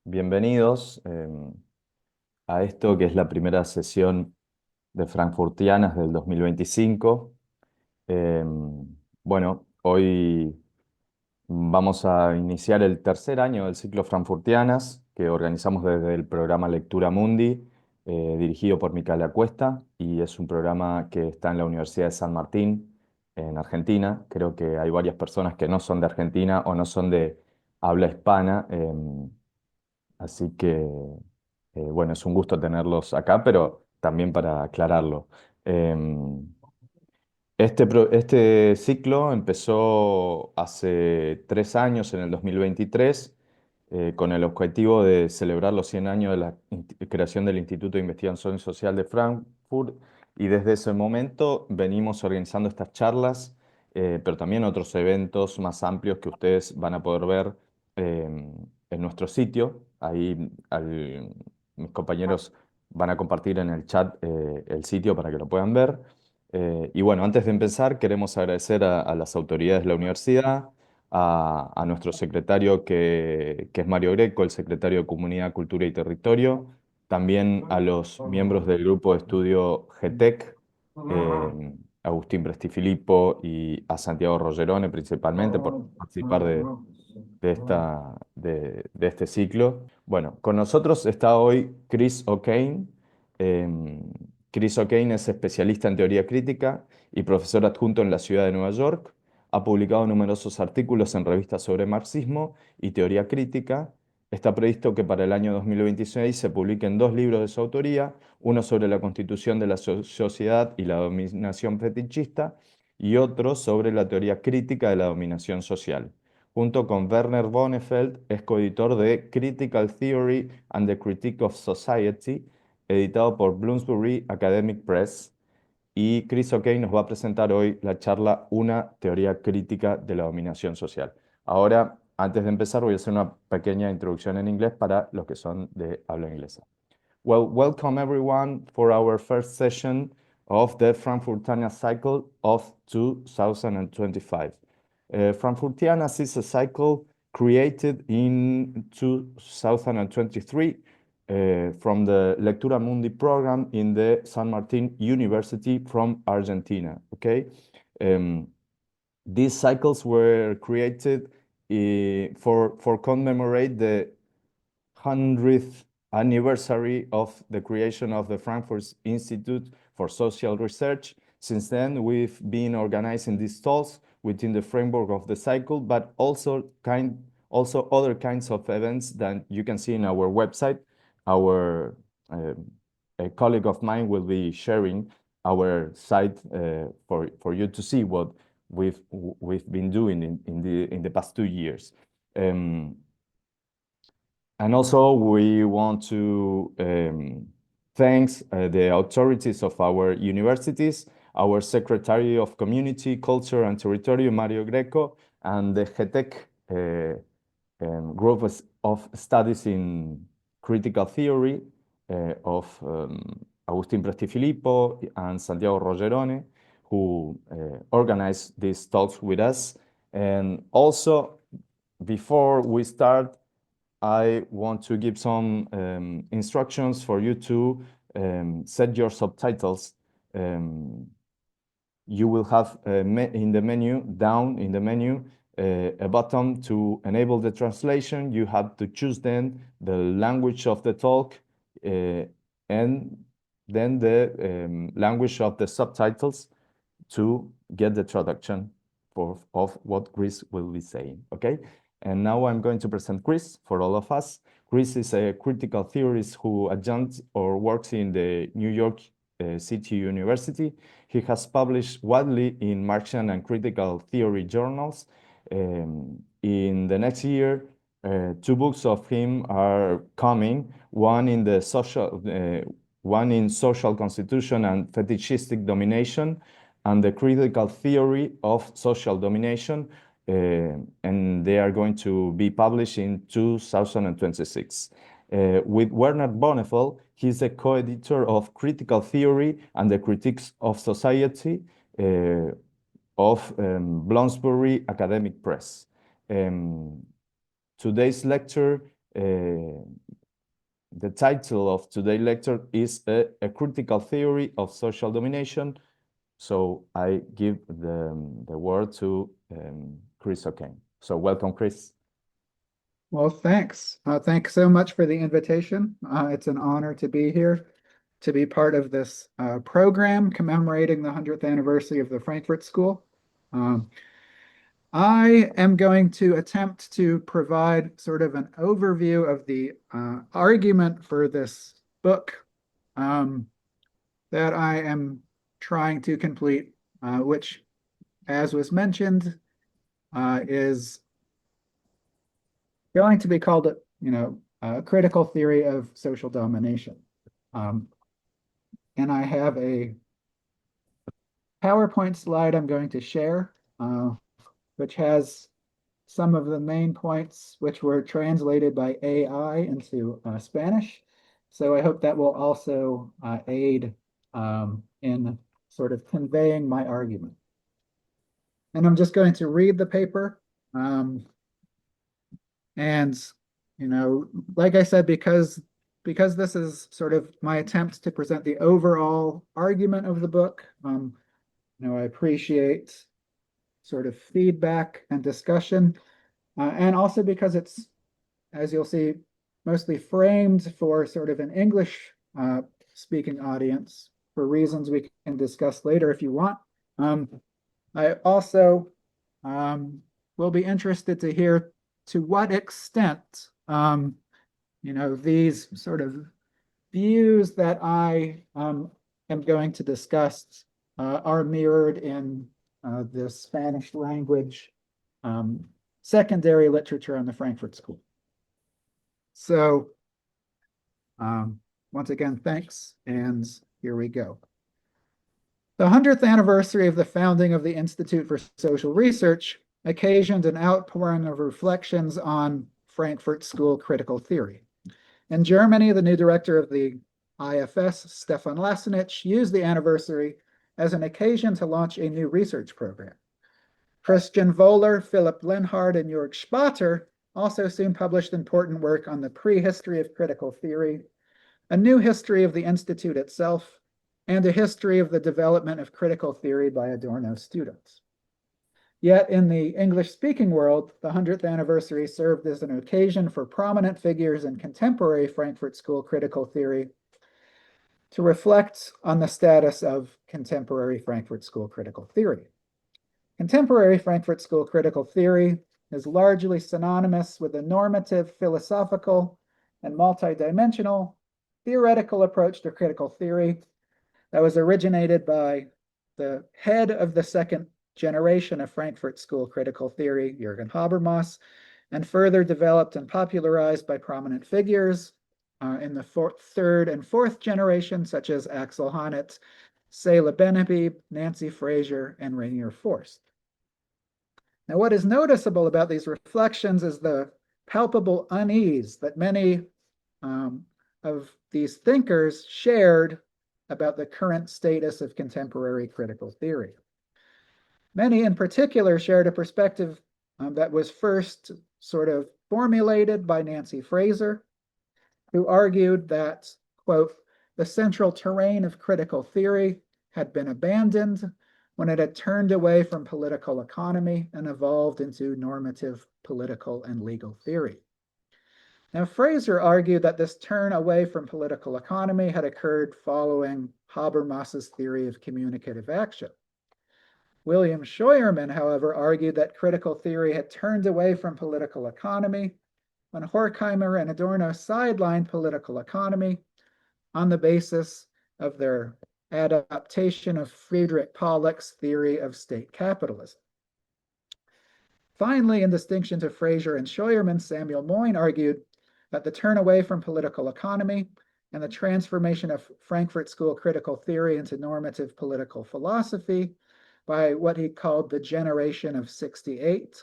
Bienvenidos a esto que es la primera sesión de Frankfurtianas del 2025. Eh, bueno, hoy vamos a iniciar el tercer año del ciclo Frankfurtianas que organizamos desde el programa Lectura Mundi, dirigido por Micaela Cuesta, y es un programa que está en la Universidad de San Martín, en Argentina. Creo que hay varias personas que no son de Argentina o no son de habla hispana. Así que, bueno, es un gusto tenerlos acá, pero también para aclararlo. Este ciclo empezó hace 3 años, en el 2023, con el objetivo de celebrar los 100 años de la creación del Instituto de Investigación Social de Frankfurt, y desde ese momento venimos organizando estas charlas, pero también otros eventos más amplios que ustedes van a poder ver en nuestro sitio. Ahí mis compañeros van a compartir en el chat el sitio para que lo puedan ver. Y bueno, antes de empezar, queremos agradecer a las autoridades de la universidad, a nuestro secretario que es Mario Greco, el secretario de Comunidad, Cultura y Territorio, también a los miembros del grupo de estudio GTEC, Agustín Prestifilippo, y a Santiago Rogerone principalmente por participar de este ciclo. Bueno, con nosotros está hoy Chris O'Kane. Em, Chris O'Kane es especialista en teoría crítica y profesor adjunto en la ciudad de Nueva York. Ha publicado numerosos artículos en revistas sobre marxismo y teoría crítica. Está previsto que para el año 2026 se publiquen dos libros de su autoría, uno sobre la constitución de la sociedad y la dominación fetichista, y otro sobre la teoría crítica de la dominación social. Junto con Werner Bonnefeld, es coeditor de Critical Theory and the Critique of Society, editado por Bloomsbury Academic Press. Y Chris O'Kane nos va a presentar hoy la charla Una teoría crítica de la dominación social. Ahora, antes de empezar, voy a hacer una pequeña introducción en inglés para los que son de habla inglesa. Well, welcome everyone for our first session of the Frankfurtianas cycle of 2025. Frankfurtianas is a cycle created in 2023 from the Lectura Mundi program in the San Martin University from Argentina. Okay, um, these cycles were created for commemorate the 100th anniversary of the creation of the Frankfurt Institute for Social Research. Since then, we've been organizing these talks within the framework of the cycle, but also other kinds of events that you can see in our website. Our a colleague of mine will be sharing our site for you to see what we've been doing in the past 2 years. And also, we want to thank the authorities of our universities, our Secretary of Community, Culture and Territory, Mario Greco, and the GETEC group of studies in critical theory of Agustín Prestifilippo and Santiago Rogerone, who organized these talks with us. And also, before we start, I want to give some instructions for you to set your subtitles. You will have in the menu, down in the menu, a button to enable the translation. You have to choose then the language of the talk and then the language of the subtitles to get the traduction of what Chris will be saying, okay? And now I'm going to present Chris for all of us. Chris is a critical theorist who adjuncts or works in the New York City University. He has published widely in Marxian and critical theory journals. In the next year, two books of him are coming, one in social constitution and fetishistic domination, and the critical theory of social domination, and they are going to be published in 2026. With Werner Bonnefeld, he's a co-editor of Critical Theory and the Critiques of Society of Bloomsbury Academic Press. Today's lecture Uh, the title of today's lecture is a Critical Theory of Social Domination. So I give the word to Chris O'Kane. So welcome, Chris. Well, thanks. Thanks so much for the invitation. It's an honor to be here, to be part of this program commemorating the 100th anniversary of the Frankfurt School. I am going to attempt to provide sort of an overview of the argument for this book that I am trying to complete, which, as was mentioned, is going to be called, a critical theory of social domination. And I have a PowerPoint slide I'm going to share, which has some of the main points which were translated by AI into Spanish. So I hope that will also aid in sort of conveying my argument. And I'm just going to read the paper. And, like I said, because this is sort of my attempt to present the overall argument of the book, I appreciate sort of feedback and discussion. And also because it's, as you'll see, mostly framed for sort of an English speaking audience for reasons we can discuss later if you want. I also will be interested to hear to what extent, these sort of views that I am going to discuss are mirrored in the Spanish language secondary literature on the Frankfurt School. So once again, thanks, and here we go. The 100th anniversary of the founding of the Institute for Social Research occasioned an outpouring of reflections on Frankfurt School critical theory. In Germany, the new director of the IFS, Stefan Lassinich, used the anniversary as an occasion to launch a new research program. Christian Wohler, Philipp Lenhard, and Jörg Spater also soon published important work on the prehistory of critical theory, a new history of the Institute itself, and a history of the development of critical theory by Adorno students. Yet in the English-speaking world, the 100th anniversary served as an occasion for prominent figures in contemporary Frankfurt School critical theory to reflect on the status of contemporary Frankfurt School critical theory. Contemporary Frankfurt School critical theory is largely synonymous with a normative, philosophical, and multidimensional theoretical approach to critical theory that was originated by the head of the second generation of Frankfurt School critical theory, Jürgen Habermas, and further developed and popularized by prominent figures in the third and fourth generation, such as Axel Honneth, Selah Benhabib, Nancy Fraser, and Rainier Forst. Now, what is noticeable about these reflections is the palpable unease that many of these thinkers shared about the current status of contemporary critical theory. Many in particular shared a perspective that was first sort of formulated by Nancy Fraser, who argued that, quote, the central terrain of critical theory had been abandoned when it had turned away from political economy and evolved into normative political and legal theory. Now, Fraser argued that this turn away from political economy had occurred following Habermas's theory of communicative action. William Scheuermann, however, argued that critical theory had turned away from political economy when Horkheimer and Adorno sidelined political economy on the basis of their adaptation of Friedrich Pollock's theory of state capitalism. Finally, in distinction to Fraser and Scheuermann, Samuel Moyn argued that the turn away from political economy and the transformation of Frankfurt School critical theory into normative political philosophy by what he called the generation of 68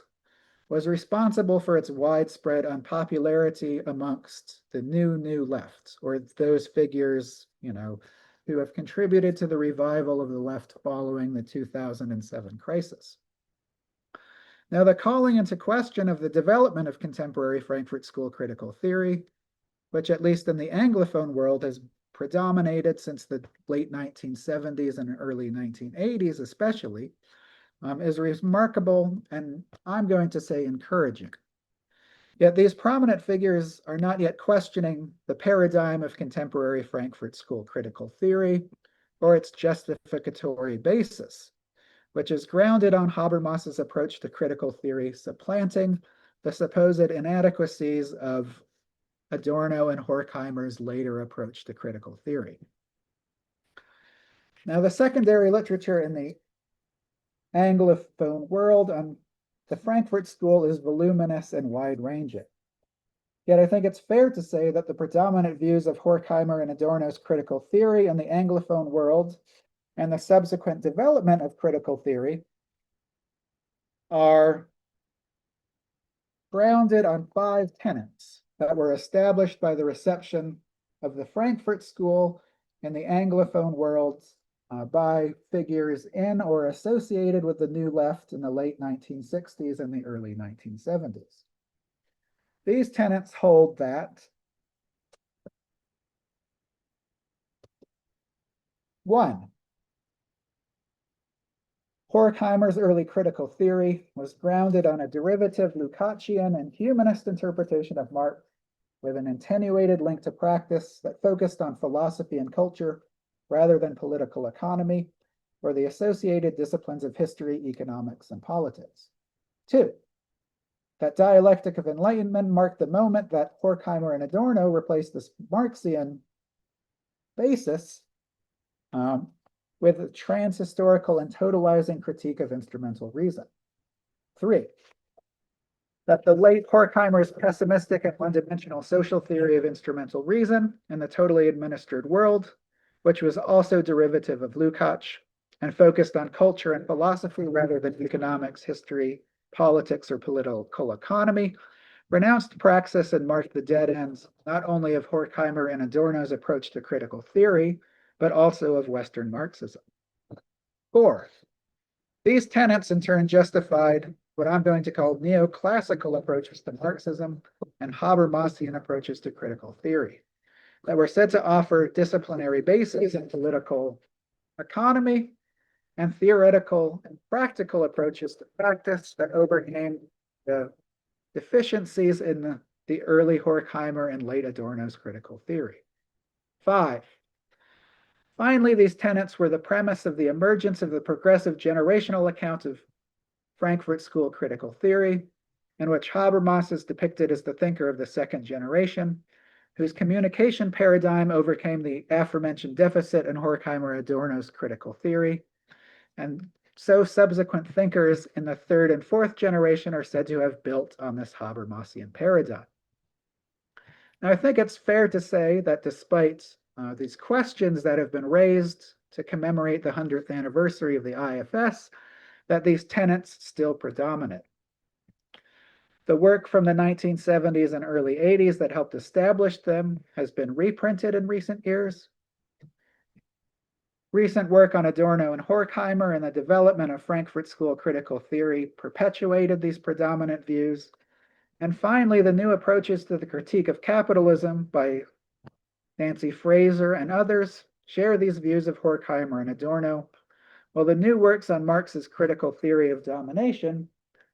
was responsible for its widespread unpopularity amongst the new left, or those figures, who have contributed to the revival of the left following the 2007 crisis. Now, the calling into question of the development of contemporary Frankfurt School critical theory, which at least in the Anglophone world has predominated since the late 1970s and early 1980s especially, is remarkable and I'm going to say encouraging. Yet these prominent figures are not yet questioning the paradigm of contemporary Frankfurt School critical theory or its justificatory basis, which is grounded on Habermas's approach to critical theory, supplanting the supposed inadequacies of Adorno and Horkheimer's later approach to critical theory. Now, the secondary literature in the Anglophone world on the Frankfurt School is voluminous and wide-ranging. Yet I think it's fair to say that the predominant views of Horkheimer and Adorno's critical theory in the Anglophone world and the subsequent development of critical theory are grounded on 5 tenets that were established by the reception of the Frankfurt School in the Anglophone world by figures in or associated with the New Left in the late 1960s and the early 1970s. These tenets hold that 1. Horkheimer's early critical theory was grounded on a derivative Lukácsian and humanist interpretation of Marx with an attenuated link to practice that focused on philosophy and culture rather than political economy or the associated disciplines of history, economics, and politics. 2. That dialectic of enlightenment marked the moment that Horkheimer and Adorno replaced this Marxian basis with a trans-historical and totalizing critique of instrumental reason. 3. That the late Horkheimer's pessimistic and one-dimensional social theory of instrumental reason in the totally administered world, which was also derivative of Lukács and focused on culture and philosophy rather than economics, history, politics, or political economy, renounced praxis and marked the dead ends not only of Horkheimer and Adorno's approach to critical theory, but also of Western Marxism. 4. These tenets in turn justified what I'm going to call neoclassical approaches to Marxism and Habermasian approaches to critical theory that were said to offer disciplinary bases in political economy and theoretical and practical approaches to practice that overcame the deficiencies in the early Horkheimer and late Adorno's critical theory. 5. Finally, these tenets were the premise of the emergence of the progressive generational account of Frankfurt School critical theory, in which Habermas is depicted as the thinker of the second generation, whose communication paradigm overcame the aforementioned deficit in Horkheimer and Adorno's critical theory. And so subsequent thinkers in the third and fourth generation are said to have built on this Habermasian paradigm. Now, I think it's fair to say that despite these questions that have been raised to commemorate the 100th anniversary of the IFS, that these tenets still predominate. The work from the 1970s and early 80s that helped establish them has been reprinted in recent years. Recent work on Adorno and Horkheimer and the development of Frankfurt School critical theory perpetuated these predominant views. And finally, the new approaches to the critique of capitalism by Nancy Fraser and others share these views of Horkheimer and Adorno, while the new works on Marx's critical theory of domination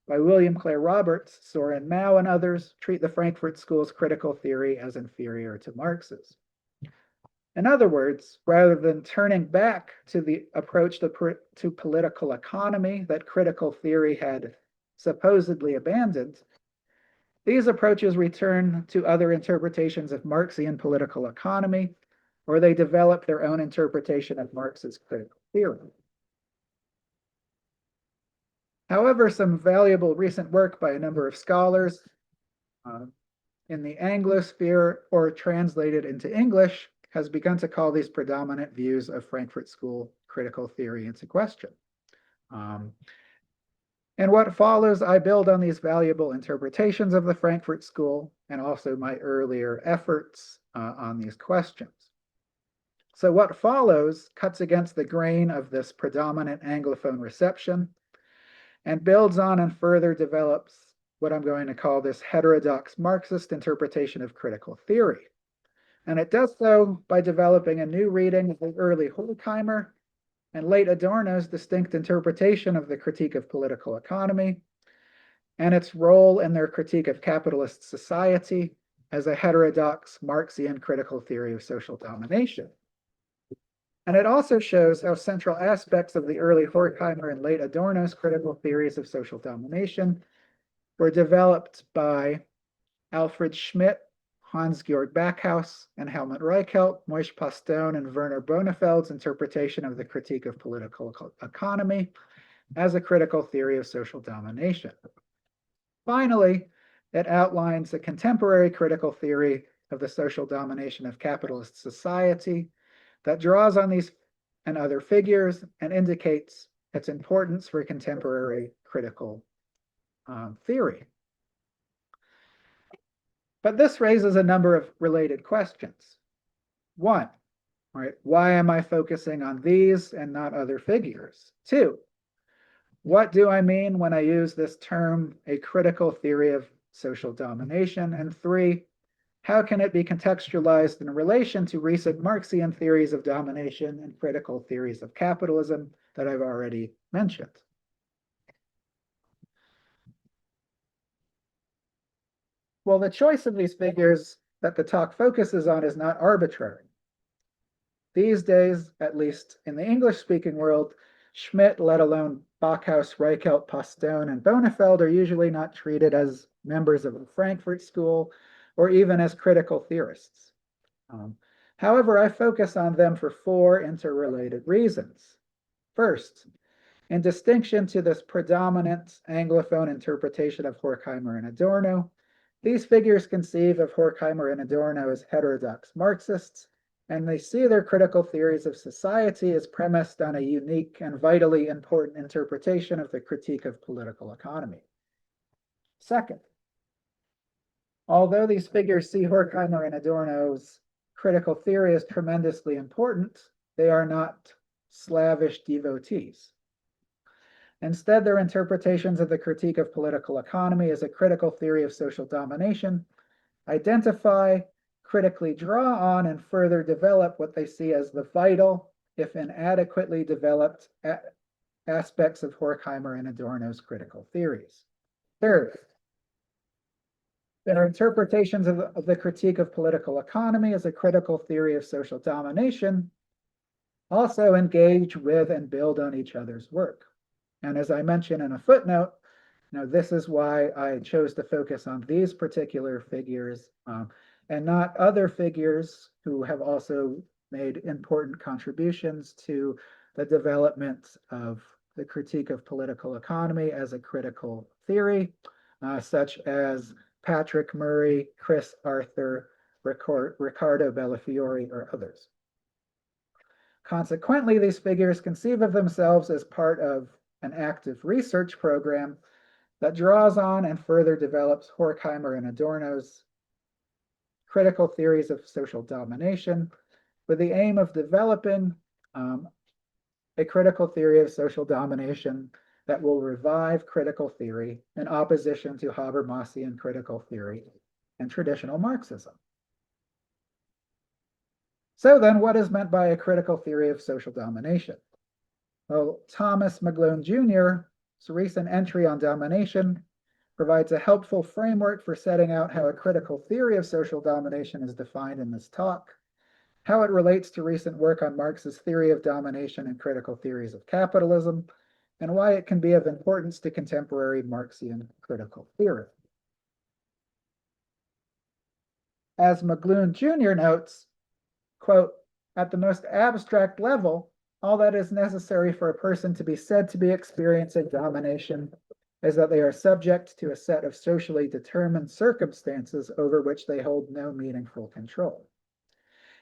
by William Clare Roberts, Soren Mao, and others treat the Frankfurt School's critical theory as inferior to Marx's. In other words, rather than turning back to the approach to political economy that critical theory had supposedly abandoned, these approaches return to other interpretations of Marxian political economy, or they develop their own interpretation of Marx's critical theory. However, some valuable recent work by a number of scholars in the Anglosphere or translated into English has begun to call these predominant views of Frankfurt School critical theory into question. And what follows, I build on these valuable interpretations of the Frankfurt School and also my earlier efforts on these questions. So what follows cuts against the grain of this predominant Anglophone reception and builds on and further develops what I'm going to call this heterodox Marxist interpretation of critical theory. And it does so by developing a new reading of the early Horkheimer and late Adorno's distinct interpretation of the critique of political economy and its role in their critique of capitalist society as a heterodox Marxian critical theory of social domination. And it also shows how central aspects of the early Horkheimer and late Adorno's critical theories of social domination were developed by Alfred Schmidt, Hans-Georg Backhaus, and Helmut Reichelt, Moishe Postone, and Werner Bonefeld's interpretation of the critique of political economy as a critical theory of social domination. Finally, it outlines a contemporary critical theory of the social domination of capitalist society that draws on these and other figures and indicates its importance for contemporary critical theory. But this raises a number of related questions. One, right, why am I focusing on these and not other figures? Two, what do I mean when I use this term, a critical theory of social domination? And three, how can it be contextualized in relation to recent Marxian theories of domination and critical theories of capitalism that I've already mentioned? Well, the choice of these figures that the talk focuses on is not arbitrary. These days, at least in the English-speaking world, Schmidt, let alone Backhaus, Reichelt, Postone, and Bonefeld are usually not treated as members of the Frankfurt School or even as critical theorists. However, I focus on them for four interrelated reasons. First, in distinction to this predominant Anglophone interpretation of Horkheimer and Adorno, these figures conceive of Horkheimer and Adorno as heterodox Marxists, and they see their critical theories of society as premised on a unique and vitally important interpretation of the critique of political economy. Second, although these figures see Horkheimer and Adorno's critical theory as tremendously important, they are not slavish devotees. Instead, their interpretations of the critique of political economy as a critical theory of social domination identify, critically draw on, and further develop what they see as the vital, if inadequately developed, aspects of Horkheimer and Adorno's critical theories. Third, their interpretations of the critique of political economy as a critical theory of social domination also engage with and build on each other's work. And as I mentioned in a footnote, this is why I chose to focus on these particular figures and not other figures who have also made important contributions to the development of the critique of political economy as a critical theory, such as Patrick Murray, Chris Arthur, Riccardo Bellafiore, or others. Consequently, these figures conceive of themselves as part of an active research program that draws on and further develops Horkheimer and Adorno's critical theories of social domination with the aim of developing a critical theory of social domination that will revive critical theory in opposition to Habermasian critical theory and traditional Marxism. So then, what is meant by a critical theory of social domination? Well, Thomas McGlone Jr.'s recent entry on domination provides a helpful framework for setting out how a critical theory of social domination is defined in this talk, how it relates to recent work on Marx's theory of domination and critical theories of capitalism, and why it can be of importance to contemporary Marxian critical theory. As McGlone Jr. notes, quote, at the most abstract level, all that is necessary for a person to be said to be experiencing domination is that they are subject to a set of socially determined circumstances over which they hold no meaningful control.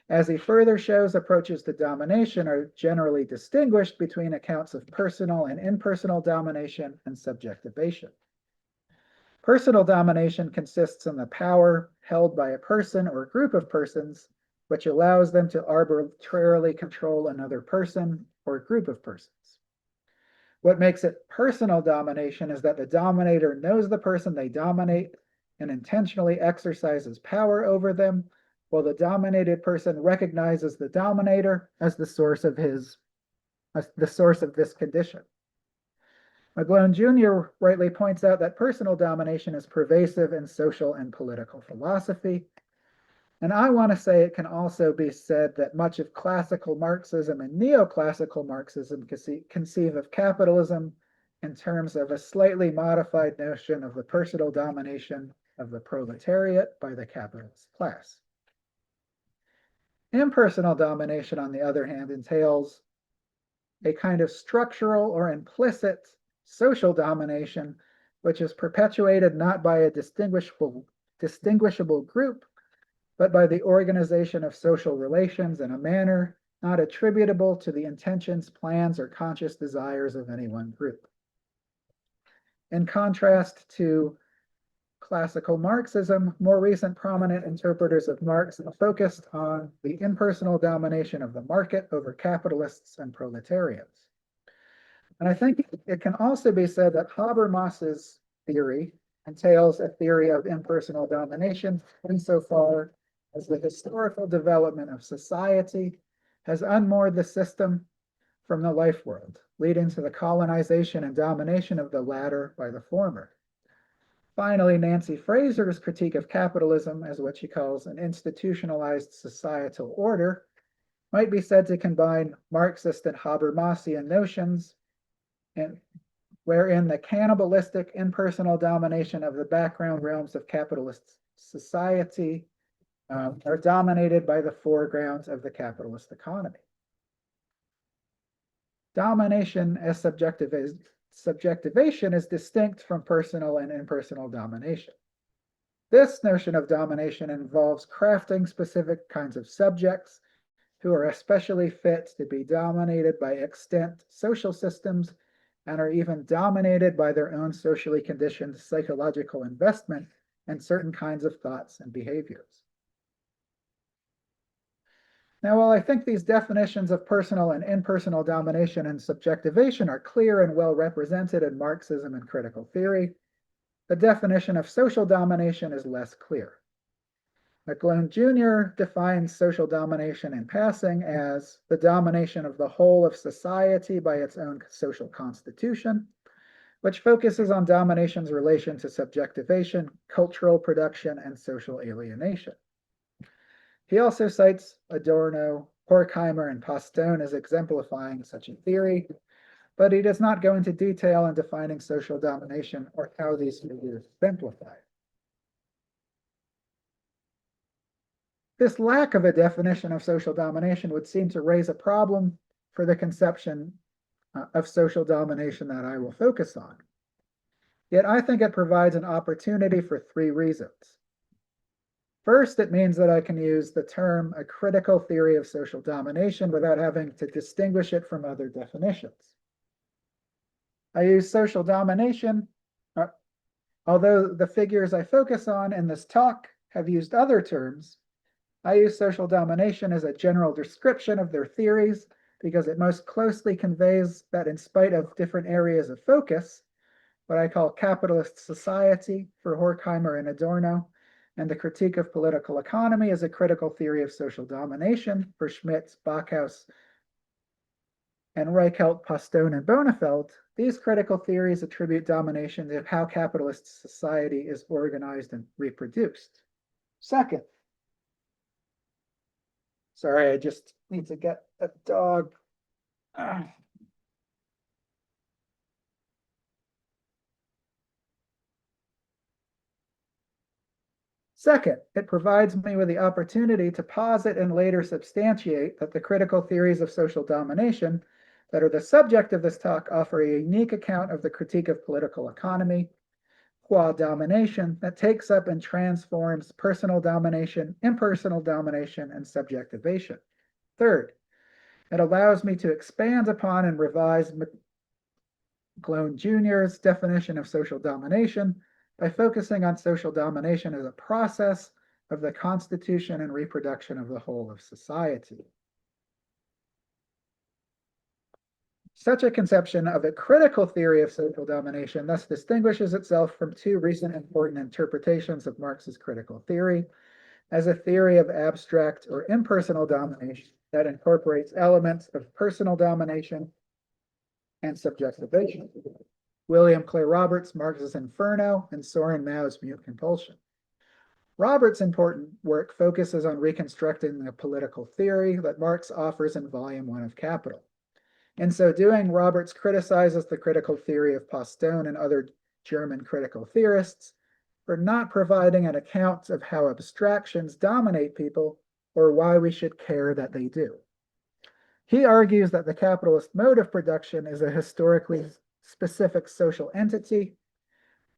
As he further shows, approaches to domination are generally distinguished between accounts of personal and impersonal domination and subjectivation. Personal domination consists in the power held by a person or group of persons which allows them to arbitrarily control another person or group of persons. What makes it personal domination is that the dominator knows the person they dominate and intentionally exercises power over them, while the dominated person recognizes the dominator as the source of this condition. McGlone Jr. rightly points out that personal domination is pervasive in social and political philosophy. And I want to say it can also be said that much of classical Marxism and neoclassical Marxism conceive of capitalism in terms of a slightly modified notion of the personal domination of the proletariat by the capitalist class. Impersonal domination, on the other hand, entails a kind of structural or implicit social domination, which is perpetuated not by a distinguishable group, but by the organization of social relations in a manner not attributable to the intentions, plans, or conscious desires of any one group. In contrast to classical Marxism, more recent prominent interpreters of Marx focused on the impersonal domination of the market over capitalists and proletarians. And I think it can also be said that Habermas's theory entails a theory of impersonal domination insofar as the historical development of society has unmoored the system from the life world, leading to the colonization and domination of the latter by the former. Finally, Nancy Fraser's critique of capitalism as what she calls an institutionalized societal order might be said to combine Marxist and Habermasian notions, and wherein the cannibalistic impersonal domination of the background realms of capitalist society are dominated by the foregrounds of the capitalist economy. Domination as subjectivation is distinct from personal and impersonal domination. This notion of domination involves crafting specific kinds of subjects who are especially fit to be dominated by extant social systems and are even dominated by their own socially conditioned psychological investment in certain kinds of thoughts and behaviors. Now, while I think these definitions of personal and impersonal domination and subjectivation are clear and well represented in Marxism and critical theory, the definition of social domination is less clear. McGlone Jr. defines social domination in passing as the domination of the whole of society by its own social constitution, which focuses on domination's relation to subjectivation, cultural production, and social alienation. He also cites Adorno, Horkheimer, and Postone as exemplifying such a theory, but he does not go into detail in defining social domination or how these figures exemplify. This lack of a definition of social domination would seem to raise a problem for the conception of social domination that I will focus on. Yet I think it provides an opportunity for three reasons. First, it means that I can use the term a critical theory of social domination without having to distinguish it from other definitions. I use social domination, although the figures I focus on in this talk have used other terms. I use social domination as a general description of their theories because it most closely conveys that in spite of different areas of focus, what I call capitalist society for Horkheimer and Adorno, and the critique of political economy as a critical theory of social domination for Schmidt, Backhaus, and Reichelt, Postone, and Bonefeld, these critical theories attribute domination to how capitalist society is organized and reproduced. Second, sorry, I just need to get a dog. Second, it provides me with the opportunity to posit and later substantiate that the critical theories of social domination that are the subject of this talk offer a unique account of the critique of political economy, qua domination, that takes up and transforms personal domination, impersonal domination, and subjectivation. Third, it allows me to expand upon and revise McGlone Jr.'s definition of social domination by focusing on social domination as a process of the constitution and reproduction of the whole of society. Such a conception of a critical theory of social domination thus distinguishes itself from two recent important interpretations of Marx's critical theory as a theory of abstract or impersonal domination that incorporates elements of personal domination and subjectivation. William Clare Roberts' Marx's Inferno and Soren Mao's Mute Compulsion. Roberts' important work focuses on reconstructing the political theory that Marx offers in Volume 1 of Capital. In so doing, Roberts criticizes the critical theory of Postone and other German critical theorists for not providing an account of how abstractions dominate people or why we should care that they do. He argues that the capitalist mode of production is a historically specific social entity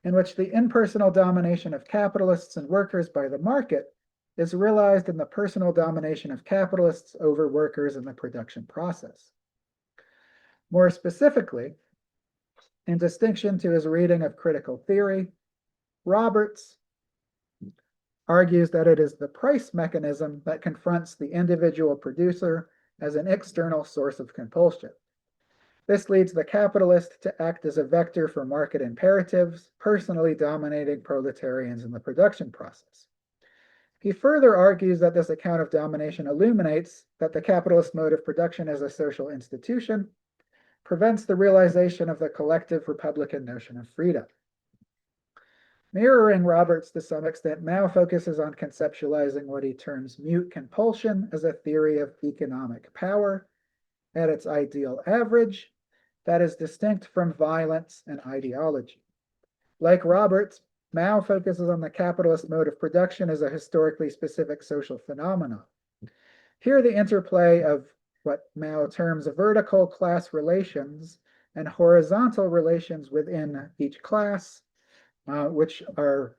in which the impersonal domination of capitalists and workers by the market is realized in the personal domination of capitalists over workers in the production process. More specifically, in distinction to his reading of critical theory, Roberts argues that it is the price mechanism that confronts the individual producer as an external source of compulsion. This leads the capitalist to act as a vector for market imperatives, personally dominating proletarians in the production process. He further argues that this account of domination illuminates that the capitalist mode of production as a social institution prevents the realization of the collective Republican notion of freedom. Mirroring Roberts to some extent, Mao focuses on conceptualizing what he terms mute compulsion as a theory of economic power at its ideal average that is distinct from violence and ideology. Like Roberts, Mao focuses on the capitalist mode of production as a historically specific social phenomenon. Here, the interplay of what Mao terms vertical class relations and horizontal relations within each class, which are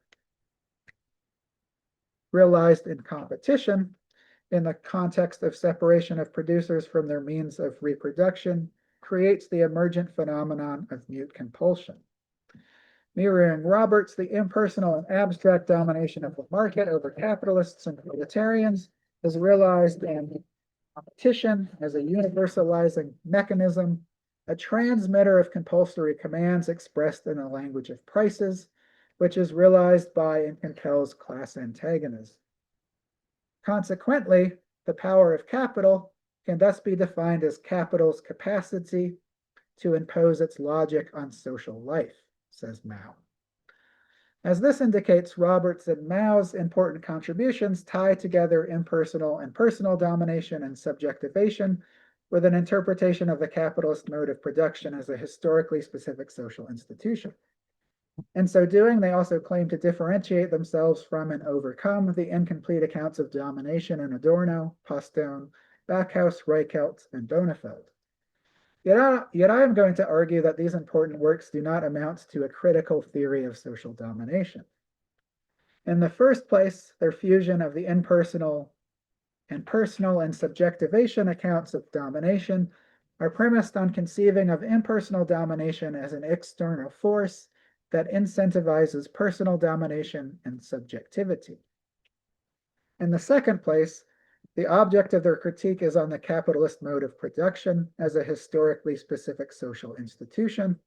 realized in competition in the context of separation of producers from their means of reproduction, creates the emergent phenomenon of mute compulsion. Mirroring Roberts, the impersonal and abstract domination of the market over capitalists and proletarians is realized in competition as a universalizing mechanism, a transmitter of compulsory commands expressed in the language of prices, which is realized by and compels class antagonism. Consequently, the power of capital can thus be defined as capital's capacity to impose its logic on social life, says Mao. As this indicates, Roberts and Mao's important contributions tie together impersonal and personal domination and subjectivation with an interpretation of the capitalist mode of production as a historically specific social institution. In so doing, they also claim to differentiate themselves from and overcome the incomplete accounts of domination in Adorno, Postone, Backhaus, Reichelt, and Bonafeld. Yet I am going to argue that these important works do not amount to a critical theory of social domination. In the first place, their fusion of the impersonal and personal and subjectivation accounts of domination are premised on conceiving of impersonal domination as an external force that incentivizes personal domination and subjectivity. In the second place, the object of their critique is on the capitalist mode of production as a historically specific social institution,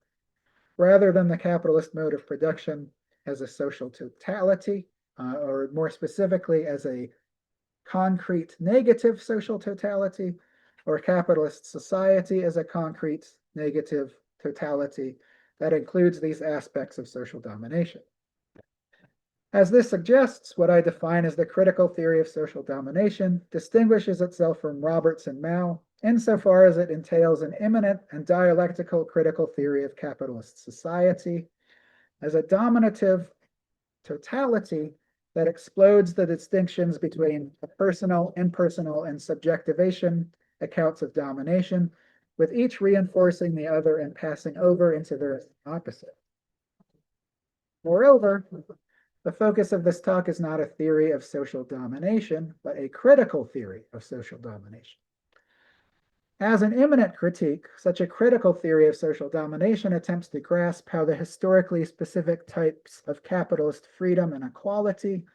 rather than the capitalist mode of production as a social totality, or more specifically as a concrete negative social totality, or capitalist society as a concrete negative totality that includes these aspects of social domination. As this suggests, what I define as the critical theory of social domination distinguishes itself from Roberts and Mao insofar as it entails an immanent and dialectical critical theory of capitalist society as a dominative totality that explodes the distinctions between the personal, impersonal, and subjectivation accounts of domination, with each reinforcing the other and passing over into their opposite. Moreover, the focus of this talk is not a theory of social domination, but a critical theory of social domination. As an immanent critique, such a critical theory of social domination attempts to grasp how the historically specific types of capitalist freedom and equality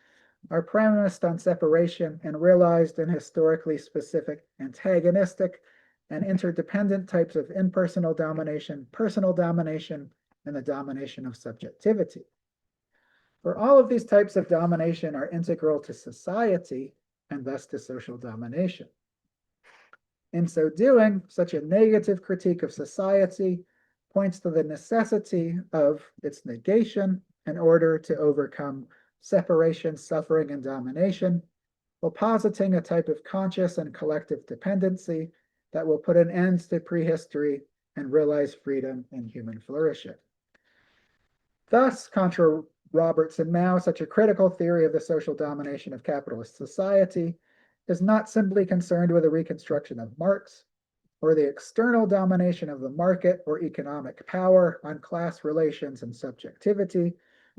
are premised on separation and realized in historically specific antagonistic and interdependent types of impersonal domination, personal domination, and the domination of subjectivity. For all of these types of domination are integral to society and thus to social domination. In so doing, such a negative critique of society points to the necessity of its negation in order to overcome separation, suffering, and domination, while positing a type of conscious and collective dependency that will put an end to prehistory and realize freedom and human flourishing. Thus, contra Roberts and Mao, such a critical theory of the social domination of capitalist society is not simply concerned with a reconstruction of Marx or the external domination of the market or economic power on class relations and subjectivity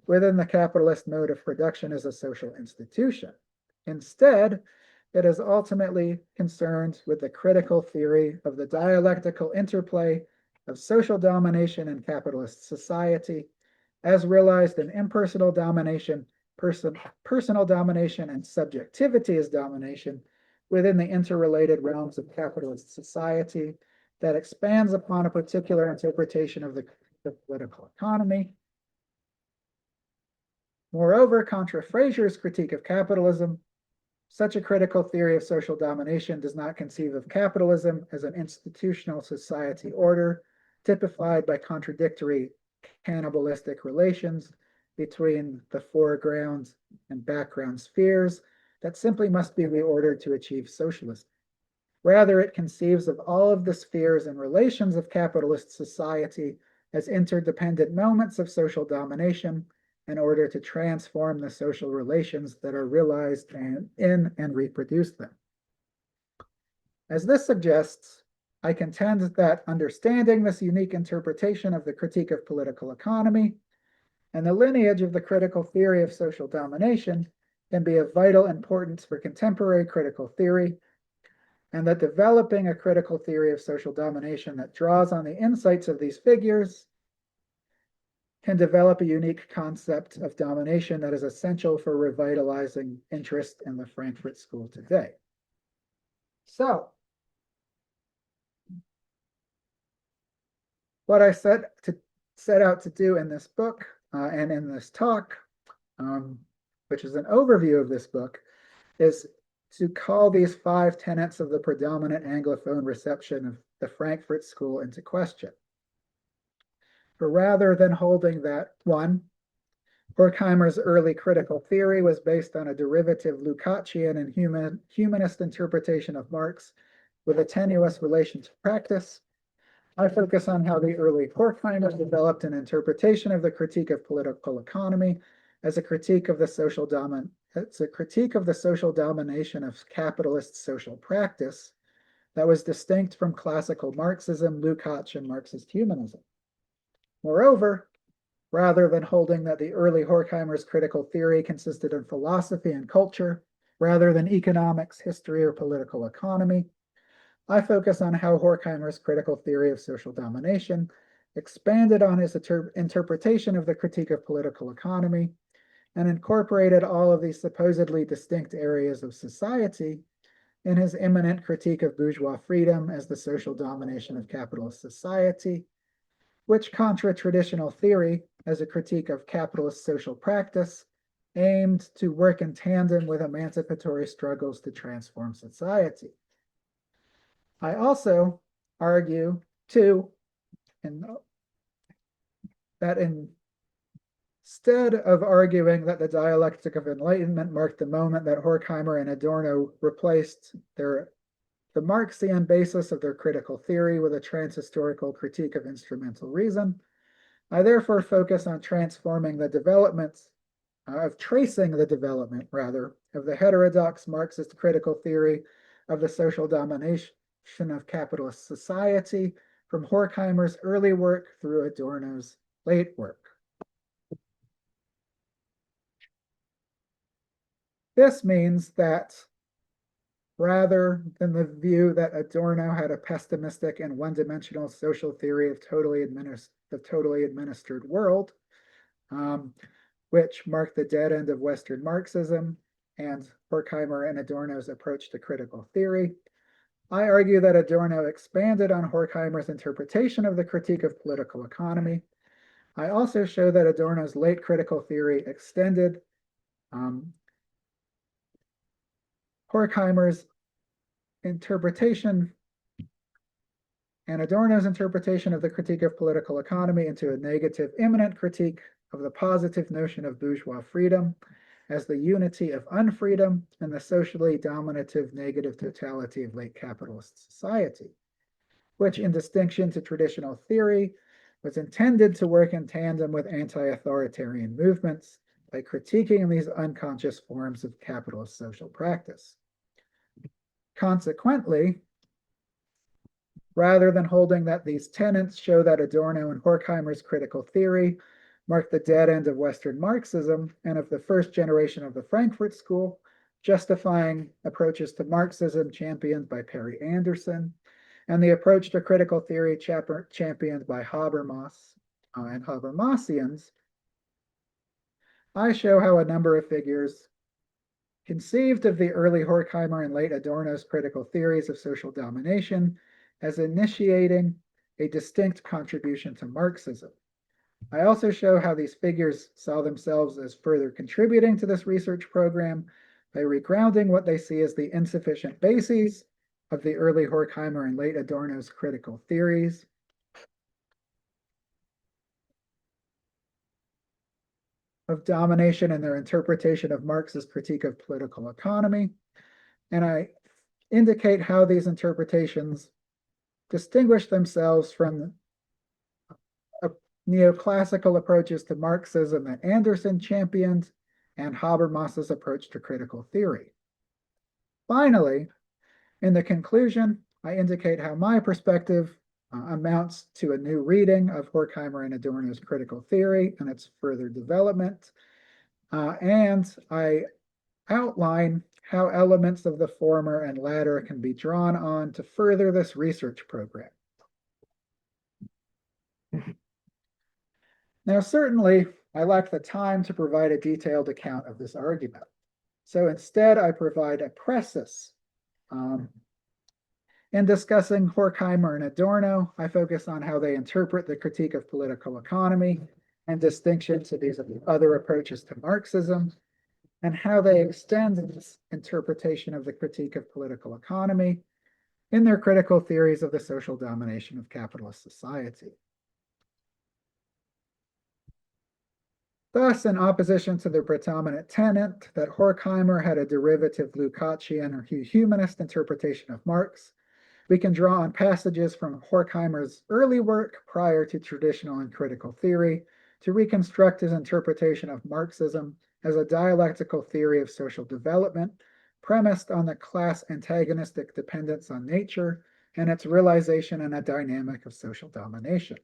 within the capitalist mode of production as a social institution. Instead, it is ultimately concerned with the critical theory of the dialectical interplay of social domination and capitalist society as realized in impersonal domination, personal domination, and subjectivity as domination within the interrelated realms of capitalist society that expands upon a particular interpretation of the political economy. Moreover, contra Fraser's critique of capitalism, such a critical theory of social domination does not conceive of capitalism as an institutional society order typified by contradictory cannibalistic relations between the foreground and background spheres that simply must be reordered to achieve socialism. Rather, it conceives of all of the spheres and relations of capitalist society as interdependent moments of social domination in order to transform the social relations that are realized in and reproduce them. As this suggests, I contend that understanding this unique interpretation of the critique of political economy and the lineage of the critical theory of social domination can be of vital importance for contemporary critical theory, and that developing a critical theory of social domination that draws on the insights of these figures can develop a unique concept of domination that is essential for revitalizing interest in the Frankfurt School today. So, what I set out to do in this book and in this talk, which is an overview of this book, is to call these 5 tenets of the predominant Anglophone reception of the Frankfurt School into question. For rather than holding that, 1, Horkheimer's early critical theory was based on a derivative Lukácsian and humanist interpretation of Marx with a tenuous relation to practice, I focus on how the early Horkheimer developed an interpretation of the critique of political economy as a critique of the social domination of capitalist social practice that was distinct from classical Marxism, Lukács, Marxist humanism. Moreover, rather than holding that the early Horkheimer's critical theory consisted in philosophy and culture, rather than economics, history, or political economy, I focus on how Horkheimer's critical theory of social domination expanded on his interpretation of the critique of political economy and incorporated all of these supposedly distinct areas of society in his imminent critique of bourgeois freedom as the social domination of capitalist society, which contra traditional theory as a critique of capitalist social practice aimed to work in tandem with emancipatory struggles to transform society. I also argue, too, that instead of arguing that the dialectic of enlightenment marked the moment that Horkheimer and Adorno replaced the Marxian basis of their critical theory with a transhistorical critique of instrumental reason, I therefore focus on transforming the developments, tracing the development, rather, of the heterodox Marxist critical theory of the social domination of capitalist society from Horkheimer's early work through Adorno's late work. This means that rather than the view that Adorno had a pessimistic and one-dimensional social theory of the totally administered world, which marked the dead end of Western Marxism and Horkheimer and Adorno's approach to critical theory, I argue that Adorno expanded on Horkheimer's interpretation of the critique of political economy. I also show that Adorno's late critical theory extended Horkheimer's interpretation and Adorno's interpretation of the critique of political economy into a negative, immanent critique of the positive notion of bourgeois freedom as the unity of unfreedom and the socially dominative negative totality of late capitalist society, which, in distinction to traditional theory, was intended to work in tandem with anti-authoritarian movements by critiquing these unconscious forms of capitalist social practice. Consequently, rather than holding that these tenets show that Adorno and Horkheimer's critical theory marked the dead end of Western Marxism and of the first generation of the Frankfurt School, justifying approaches to Marxism championed by Perry Anderson, and the approach to critical theory championed by Habermas and Habermasians, I show how a number of figures conceived of the early Horkheimer and late Adorno's critical theories of social domination as initiating a distinct contribution to Marxism. I also show how these figures saw themselves as further contributing to this research program by regrounding what they see as the insufficient bases of the early Horkheimer and late Adorno's critical theories. Of domination and their interpretation of Marx's critique of political economy. And I indicate how these interpretations distinguish themselves from neoclassical approaches to Marxism that Anderson championed and Habermas's approach to critical theory. Finally, in the conclusion, I indicate how my perspective amounts to a new reading of Horkheimer and Adorno's critical theory and its further development. And I outline how elements of the former and latter can be drawn on to further this research program. Now, certainly, I lack the time to provide a detailed account of this argument. So instead, I provide a preface. In discussing Horkheimer and Adorno, I focus on how they interpret the critique of political economy and distinction to these other approaches to Marxism, and how they extend this interpretation of the critique of political economy in their critical theories of the social domination of capitalist society. Thus, in opposition to the predominant tenet that Horkheimer had a derivative Lukácsian or humanist interpretation of Marx, we can draw on passages from Horkheimer's early work prior to traditional and critical theory to reconstruct his interpretation of Marxism as a dialectical theory of social development premised on the class antagonistic dependence on nature and its realization in a dynamic of social domination.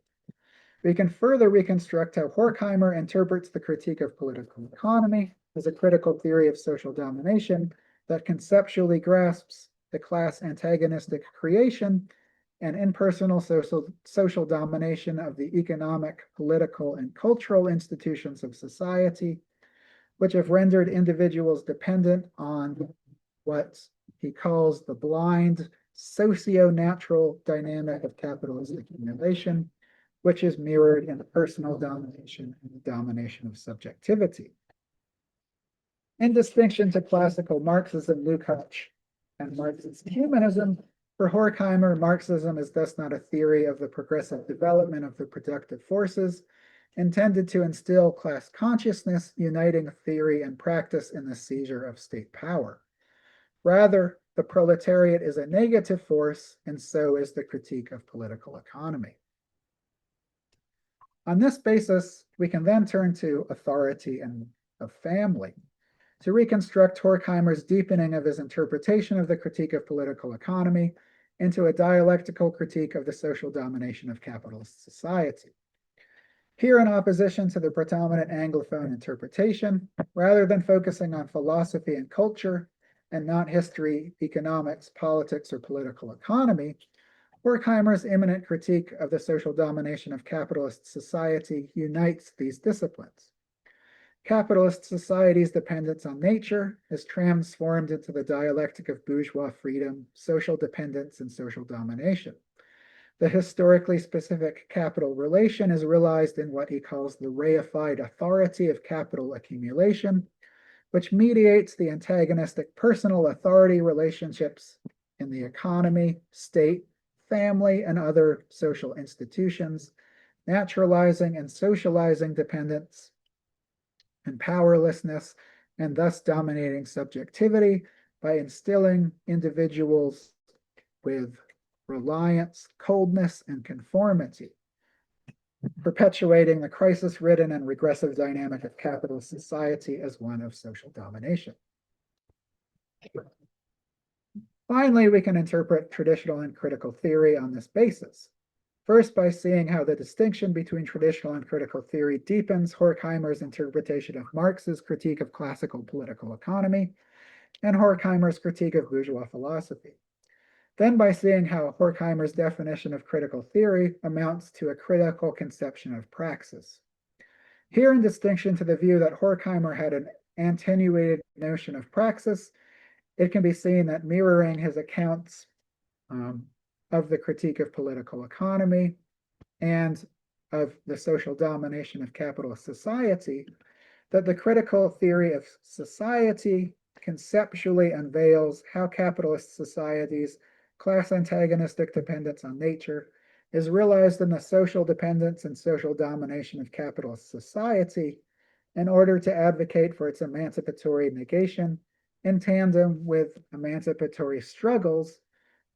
We can further reconstruct how Horkheimer interprets the critique of political economy as a critical theory of social domination that conceptually grasps the class antagonistic creation and impersonal social domination of the economic, political, and cultural institutions of society, which have rendered individuals dependent on what he calls the blind socio-natural dynamic of capitalist accumulation, which is mirrored in personal domination and the domination of subjectivity. In distinction to classical Marxism, Lukács, and Marxist humanism, for Horkheimer, Marxism is thus not a theory of the progressive development of the productive forces intended to instill class consciousness, uniting theory and practice in the seizure of state power. Rather, the proletariat is a negative force, and so is the critique of political economy. On this basis, we can then turn to authority and of family to reconstruct Horkheimer's deepening of his interpretation of the critique of political economy into a dialectical critique of the social domination of capitalist society. Here, in opposition to the predominant Anglophone interpretation, rather than focusing on philosophy and culture and not history, economics, politics, or political economy, Horkheimer's imminent critique of the social domination of capitalist society unites these disciplines. Capitalist society's dependence on nature is transformed into the dialectic of bourgeois freedom, social dependence, and social domination. The historically specific capital relation is realized in what he calls the reified authority of capital accumulation, which mediates the antagonistic personal authority relationships in the economy, state, family, and other social institutions, naturalizing and socializing dependence and powerlessness, and thus dominating subjectivity by instilling individuals with reliance, coldness, and conformity, perpetuating the crisis-ridden and regressive dynamic of capitalist society as one of social domination. Finally, we can interpret traditional and critical theory on this basis. First, by seeing how the distinction between traditional and critical theory deepens Horkheimer's interpretation of Marx's critique of classical political economy and Horkheimer's critique of bourgeois philosophy. Then by seeing how Horkheimer's definition of critical theory amounts to a critical conception of praxis. Here, in distinction to the view that Horkheimer had an attenuated notion of praxis, it can be seen that mirroring his accounts of the critique of political economy and of the social domination of capitalist society, that the critical theory of society conceptually unveils how capitalist societies class antagonistic dependence on nature is realized in the social dependence and social domination of capitalist society in order to advocate for its emancipatory negation in tandem with emancipatory struggles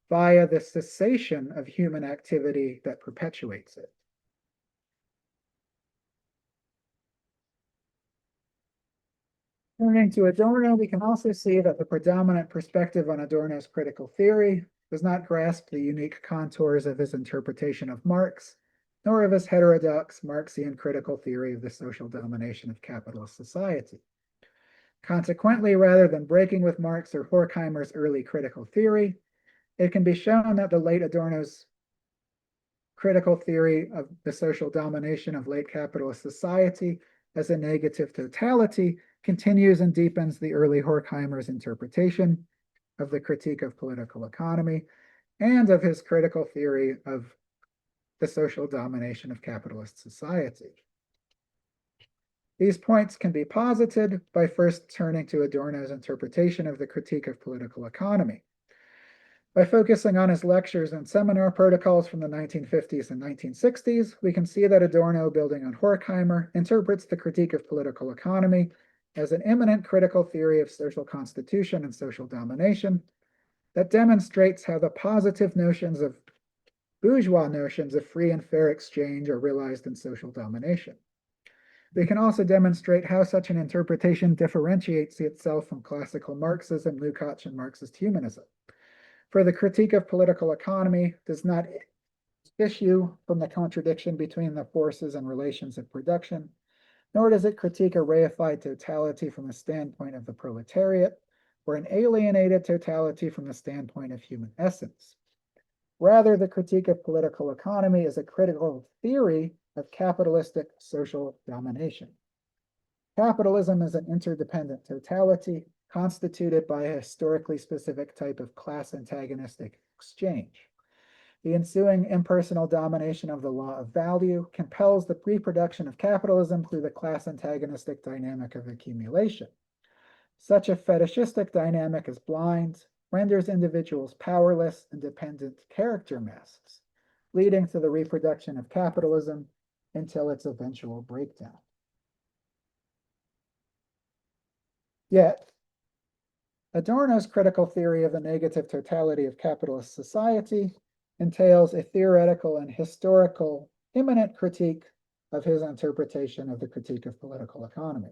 via the cessation of human activity that perpetuates it. Turning to Adorno, we can also see that the predominant perspective on Adorno's critical theory does not grasp the unique contours of his interpretation of Marx, nor of his heterodox Marxian critical theory of the social domination of capitalist society. Consequently, rather than breaking with Marx or Horkheimer's early critical theory, it can be shown that the late Adorno's critical theory of the social domination of late capitalist society as a negative totality continues and deepens the early Horkheimer's interpretation of the critique of political economy and of his critical theory of the social domination of capitalist society. These points can be posited by first turning to Adorno's interpretation of the critique of political economy. By focusing on his lectures and seminar protocols from the 1950s and 1960s, we can see that Adorno, building on Horkheimer, interprets the critique of political economy as an eminent critical theory of social constitution and social domination that demonstrates how the positive notions of bourgeois notions of free and fair exchange are realized in social domination. We can also demonstrate how such an interpretation differentiates itself from classical Marxism, Lukács, and Marxist humanism. For the critique of political economy does not issue from the contradiction between the forces and relations of production, nor does it critique a reified totality from the standpoint of the proletariat, or an alienated totality from the standpoint of human essence. Rather, the critique of political economy is a critical theory of capitalistic social domination. Capitalism is an interdependent totality constituted by a historically specific type of class antagonistic exchange. The ensuing impersonal domination of the law of value compels the reproduction of capitalism through the class antagonistic dynamic of accumulation. Such a fetishistic dynamic is blind, renders individuals powerless and dependent character masks, leading to the reproduction of capitalism until its eventual breakdown. Yet, Adorno's critical theory of the negative totality of capitalist society entails a theoretical and historical immanent critique of his interpretation of the critique of political economy.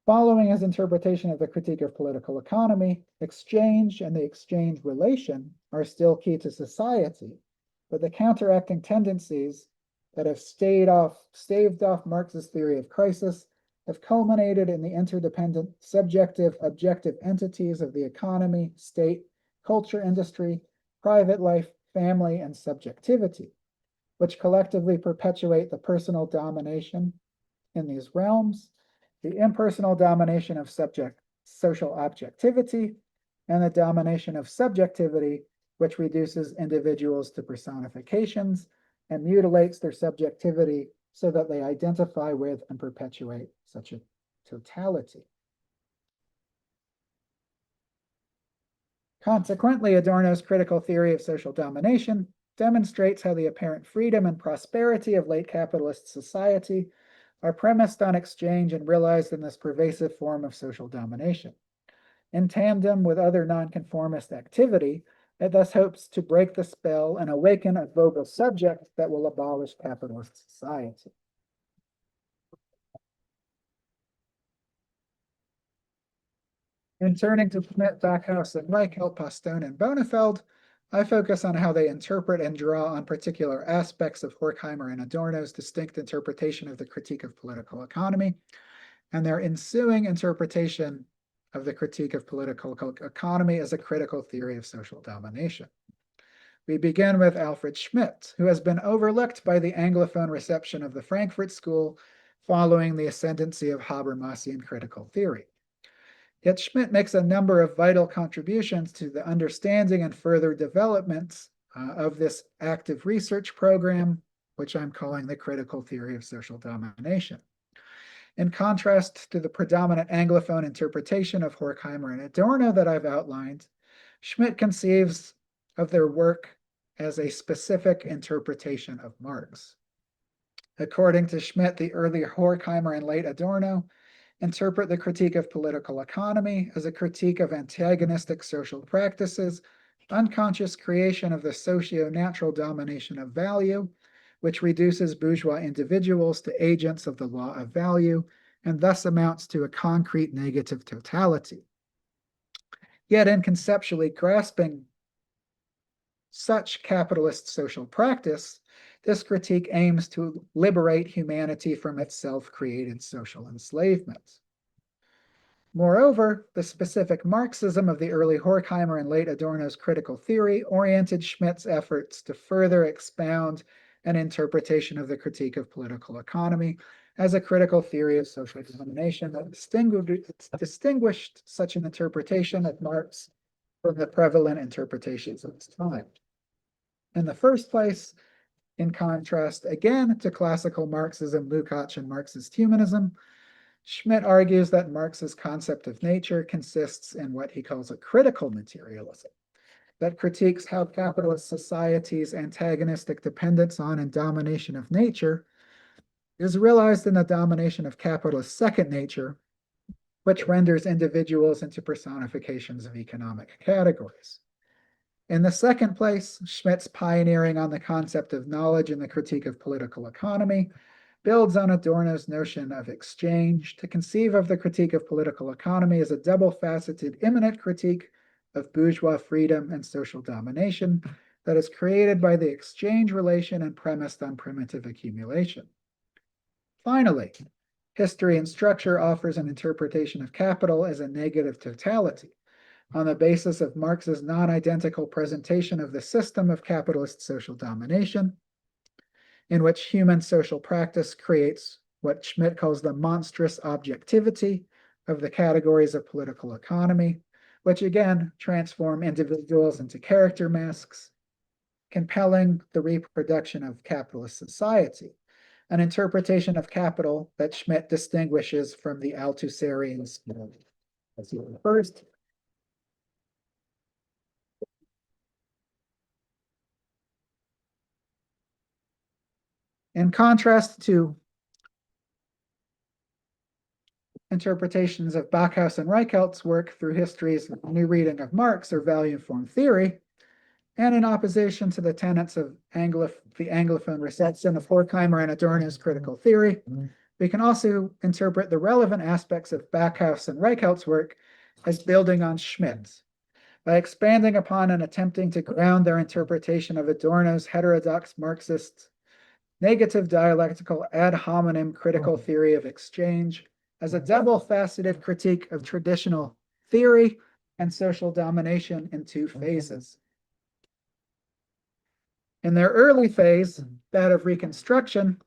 Following his interpretation of the critique of political economy, exchange and the exchange relation are still key to society, but the counteracting tendencies that have staved off Marx's theory of crisis have culminated in the interdependent subjective objective entities of the economy, state, culture, industry, private life, family, and subjectivity, which collectively perpetuate the personal domination in these realms the impersonal domination of social objectivity, and the domination of subjectivity, which reduces individuals to personifications and mutilates their subjectivity so that they identify with and perpetuate such a totality. Consequently, Adorno's critical theory of social domination demonstrates how the apparent freedom and prosperity of late capitalist society are premised on exchange and realized in this pervasive form of social domination. In tandem with other nonconformist activity, it thus hopes to break the spell and awaken a global subject that will abolish capitalist society. In turning to Schmidt, Backhaus, and Reichelt, Postone, and Bonefeld, I focus on how they interpret and draw on particular aspects of Horkheimer and Adorno's distinct interpretation of the critique of political economy, and their ensuing interpretation of the critique of political economy as a critical theory of social domination. We begin with Alfred Schmidt, who has been overlooked by the Anglophone reception of the Frankfurt School following the ascendancy of Habermasian critical theory. Yet Schmidt makes a number of vital contributions to the understanding and further developments of this active research program, which I'm calling the critical theory of social domination. In contrast to the predominant Anglophone interpretation of Horkheimer and Adorno that I've outlined, Schmidt conceives of their work as a specific interpretation of Marx. According to Schmidt, the early Horkheimer and late Adorno interpret the critique of political economy as a critique of antagonistic social practices, unconscious creation of the socio-natural domination of value, which reduces bourgeois individuals to agents of the law of value, and thus amounts to a concrete negative totality. Yet in conceptually grasping such capitalist social practice, this critique aims to liberate humanity from its self-created social enslavement. Moreover, the specific Marxism of the early Horkheimer and late Adorno's critical theory oriented Schmidt's efforts to further expound an interpretation of the critique of political economy as a critical theory of social domination that distinguished such an interpretation of Marx from the prevalent interpretations of its time. In the first place, in contrast again to classical Marxism, Lukács, and Marxist humanism, Schmidt argues that Marx's concept of nature consists in what he calls a critical materialism that critiques how capitalist society's antagonistic dependence on and domination of nature is realized in the domination of capitalist second nature, which renders individuals into personifications of economic categories. In the second place, Schmidt's pioneering on the concept of knowledge in the critique of political economy builds on Adorno's notion of exchange to conceive of the critique of political economy as a double-faceted immanent critique of bourgeois freedom and social domination that is created by the exchange relation and premised on primitive accumulation. Finally, History and Structure offers an interpretation of capital as a negative totality, on the basis of Marx's non-identical presentation of the system of capitalist social domination, in which human social practice creates what Schmidt calls the monstrous objectivity of the categories of political economy, which again transform individuals into character masks, compelling the reproduction of capitalist society, an interpretation of capital that Schmidt distinguishes from the Althusserian school. First, in contrast to interpretations of Backhaus and Reichelt's work through History's new reading of Marx or value-informed theory, and in opposition to the tenets of the Anglophone reception of Horkheimer and Adorno's critical theory, we can also interpret the relevant aspects of Backhaus and Reichelt's work as building on Schmidt's, by expanding upon and attempting to ground their interpretation of Adorno's heterodox Marxist negative dialectical ad hominem critical theory of exchange as a double-faceted critique of traditional theory and social domination in two phases. In their early phase, that of Reconstruction,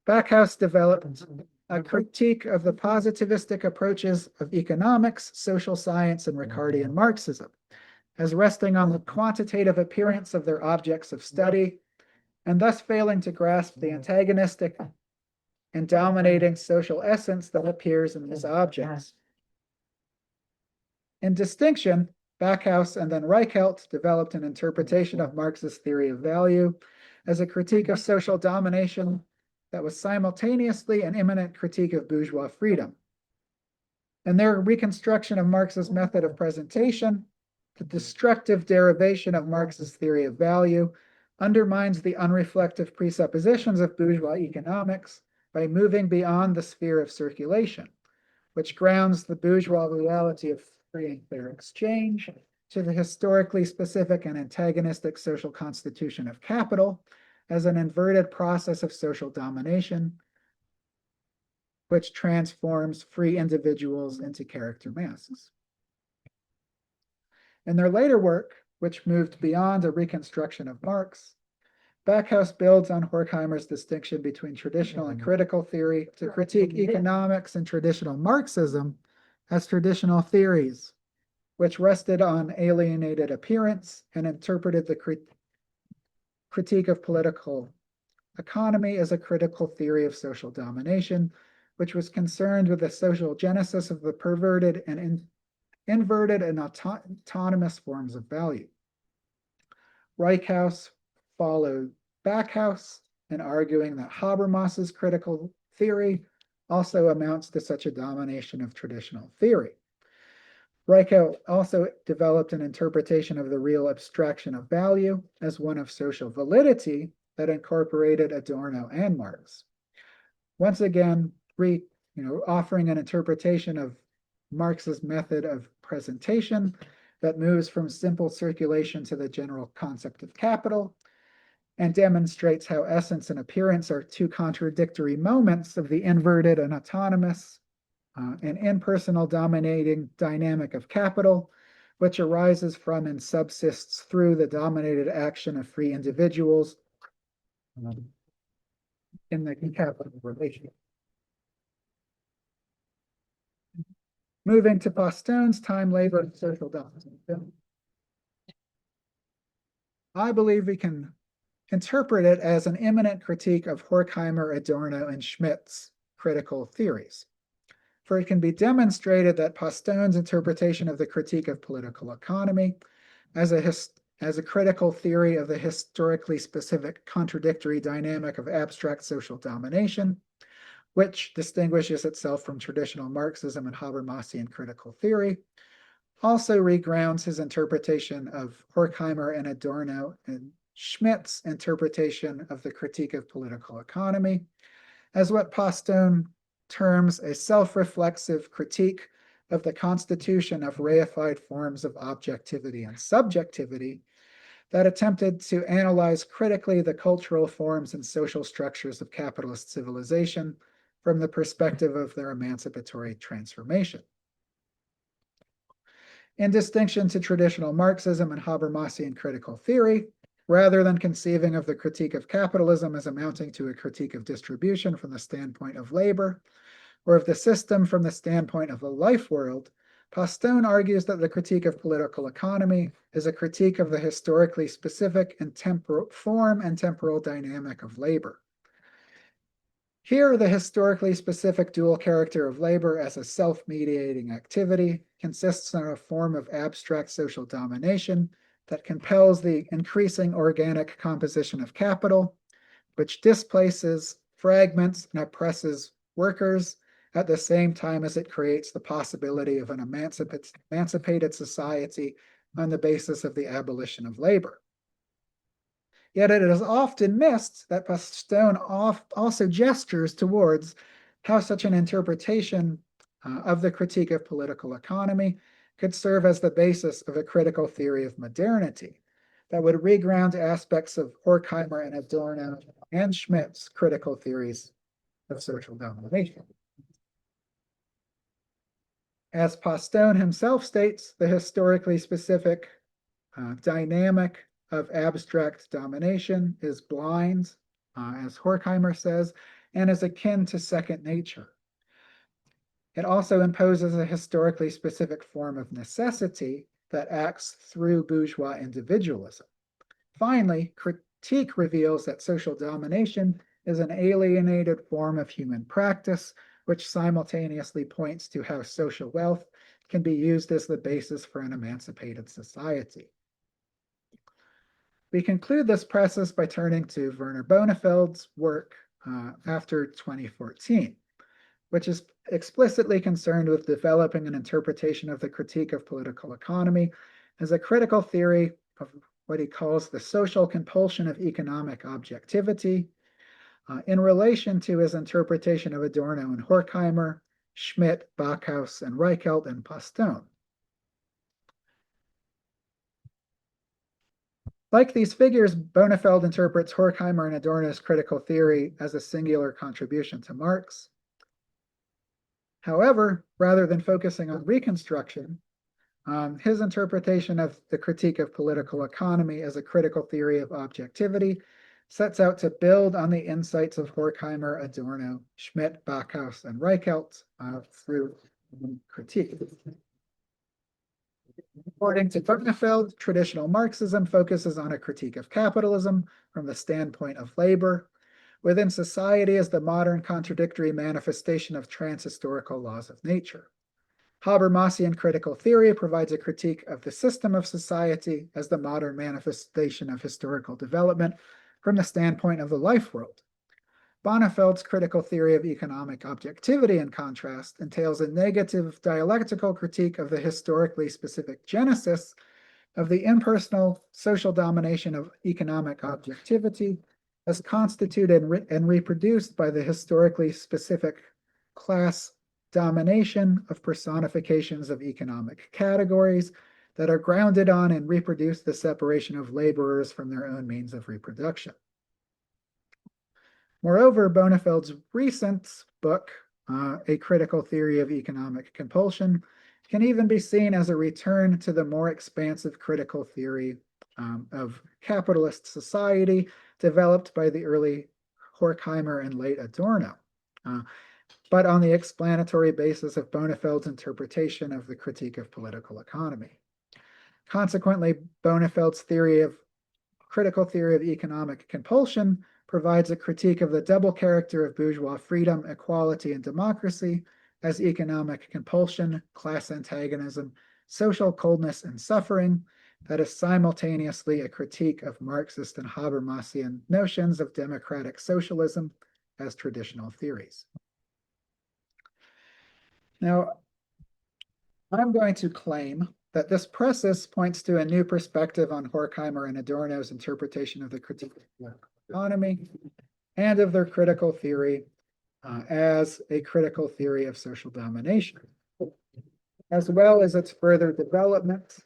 Backhaus developed a critique of the positivistic approaches of economics, social science, and Ricardian Marxism, as resting on the quantitative appearance of their objects of study, and thus failing to grasp the antagonistic and dominating social essence that appears in these objects. In distinction, Backhaus and then Reichelt developed an interpretation of Marx's theory of value as a critique of social domination that was simultaneously an imminent critique of bourgeois freedom. In their reconstruction of Marx's method of presentation, the destructive derivation of Marx's theory of value undermines the unreflective presuppositions of bourgeois economics by moving beyond the sphere of circulation, which grounds the bourgeois reality of free and fair exchange to the historically specific and antagonistic social constitution of capital as an inverted process of social domination, which transforms free individuals into character masses. In their later work, which moved beyond a reconstruction of Marx, Backhaus builds on Horkheimer's distinction between traditional and critical theory to critique economics and traditional Marxism as traditional theories, which rested on alienated appearance and interpreted the critique of political economy as a critical theory of social domination, which was concerned with the social genesis of the perverted and inverted and autonomous forms of value. Reichhaus followed Backhaus in arguing that Habermas's critical theory also amounts to such a domination of traditional theory. Reichelt also developed an interpretation of the real abstraction of value as one of social validity that incorporated Adorno and Marx. Once again, offering an interpretation of Marx's method of presentation that moves from simple circulation to the general concept of capital and demonstrates how essence and appearance are two contradictory moments of the inverted and autonomous and impersonal dominating dynamic of capital, which arises from and subsists through the dominated action of free individuals in the capital relation. Moving to Poston's time, labor, and social domination. I believe we can interpret it as an imminent critique of Horkheimer, Adorno, and Schmidt's critical theories. For it can be demonstrated that Poston's interpretation of the critique of political economy as a critical theory of the historically specific contradictory dynamic of abstract social domination, which distinguishes itself from traditional Marxism and Habermasian critical theory, also regrounds his interpretation of Horkheimer and Adorno and Schmidt's interpretation of the critique of political economy as what Poston terms a self-reflexive critique of the constitution of reified forms of objectivity and subjectivity that attempted to analyze critically the cultural forms and social structures of capitalist civilization from the perspective of their emancipatory transformation. In distinction to traditional Marxism and Habermasian critical theory, rather than conceiving of the critique of capitalism as amounting to a critique of distribution from the standpoint of labor, or of the system from the standpoint of the life world, Poston argues that the critique of political economy is a critique of the historically specific and form and temporal dynamic of labor. Here, the historically specific dual character of labor as a self-mediating activity consists in a form of abstract social domination that compels the increasing organic composition of capital, which displaces, fragments, and oppresses workers at the same time as it creates the possibility of an emancipated society on the basis of the abolition of labor. Yet it is often missed that Poston also gestures towards how such an interpretation of the critique of political economy could serve as the basis of a critical theory of modernity that would reground aspects of Horkheimer and Adorno and Schmidt's critical theories of social domination. As Poston himself states, the historically specific dynamic of abstract domination is blind, as Horkheimer says, and is akin to second nature, It also imposes a historically specific form of necessity that acts through bourgeois individualism. Finally, critique reveals that social domination is an alienated form of human practice, which simultaneously points to how social wealth can be used as the basis for an emancipated society. We conclude this process by turning to Werner Bonnefeld's work after 2014, which is explicitly concerned with developing an interpretation of the critique of political economy as a critical theory of what he calls the social compulsion of economic objectivity, in relation to his interpretation of Adorno and Horkheimer, Schmidt, Backhaus, and Reichelt and Postone. Like these figures, Bonnefeld interprets Horkheimer and Adorno's critical theory as a singular contribution to Marx. However, rather than focusing on reconstruction, his interpretation of the critique of political economy as a critical theory of objectivity sets out to build on the insights of Horkheimer, Adorno, Schmidt, Backhaus, and Reichelt through critique. According to Bonnefeld, traditional Marxism focuses on a critique of capitalism from the standpoint of labor within society as the modern contradictory manifestation of transhistorical laws of nature. Habermasian critical theory provides a critique of the system of society as the modern manifestation of historical development from the standpoint of the life world. Bonnefeld's critical theory of economic objectivity, in contrast, entails a negative dialectical critique of the historically specific genesis of the impersonal social domination of economic objectivity as constituted and reproduced by the historically specific class domination of personifications of economic categories that are grounded on and reproduce the separation of laborers from their own means of reproduction. Moreover, Bonnefeld's recent book, A Critical Theory of Economic Compulsion, can even be seen as a return to the more expansive critical theory of capitalist society developed by the early Horkheimer and late Adorno, but on the explanatory basis of Bonnefeld's interpretation of the critique of political economy. Consequently, Bonnefeld's critical theory of economic compulsion provides a critique of the double character of bourgeois freedom, equality, and democracy as economic compulsion, class antagonism, social coldness, and suffering that is simultaneously a critique of Marxist and Habermasian notions of democratic socialism as traditional theories. Now, I'm going to claim that this process points to a new perspective on Horkheimer and Adorno's interpretation of the critique of political economy and of their critical theory as a critical theory of social domination, as well as its further development,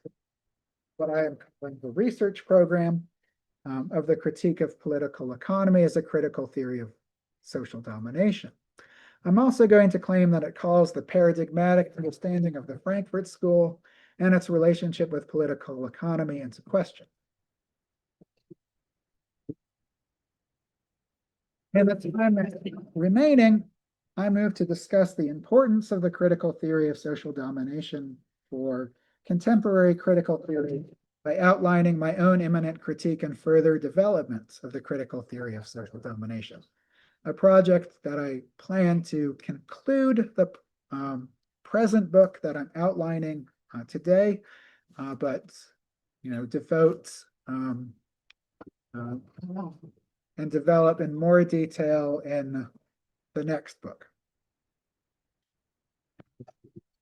what I am calling the research program of the critique of political economy as a critical theory of social domination. I'm also going to claim that it calls the paradigmatic understanding of the Frankfurt School and its relationship with political economy into question. In the time remaining, I move to discuss the importance of the critical theory of social domination for contemporary critical theory by outlining my own imminent critique and further developments of the critical theory of social domination, a project that I plan to conclude the present book that I'm outlining today, but devote and develop in more detail in the next book.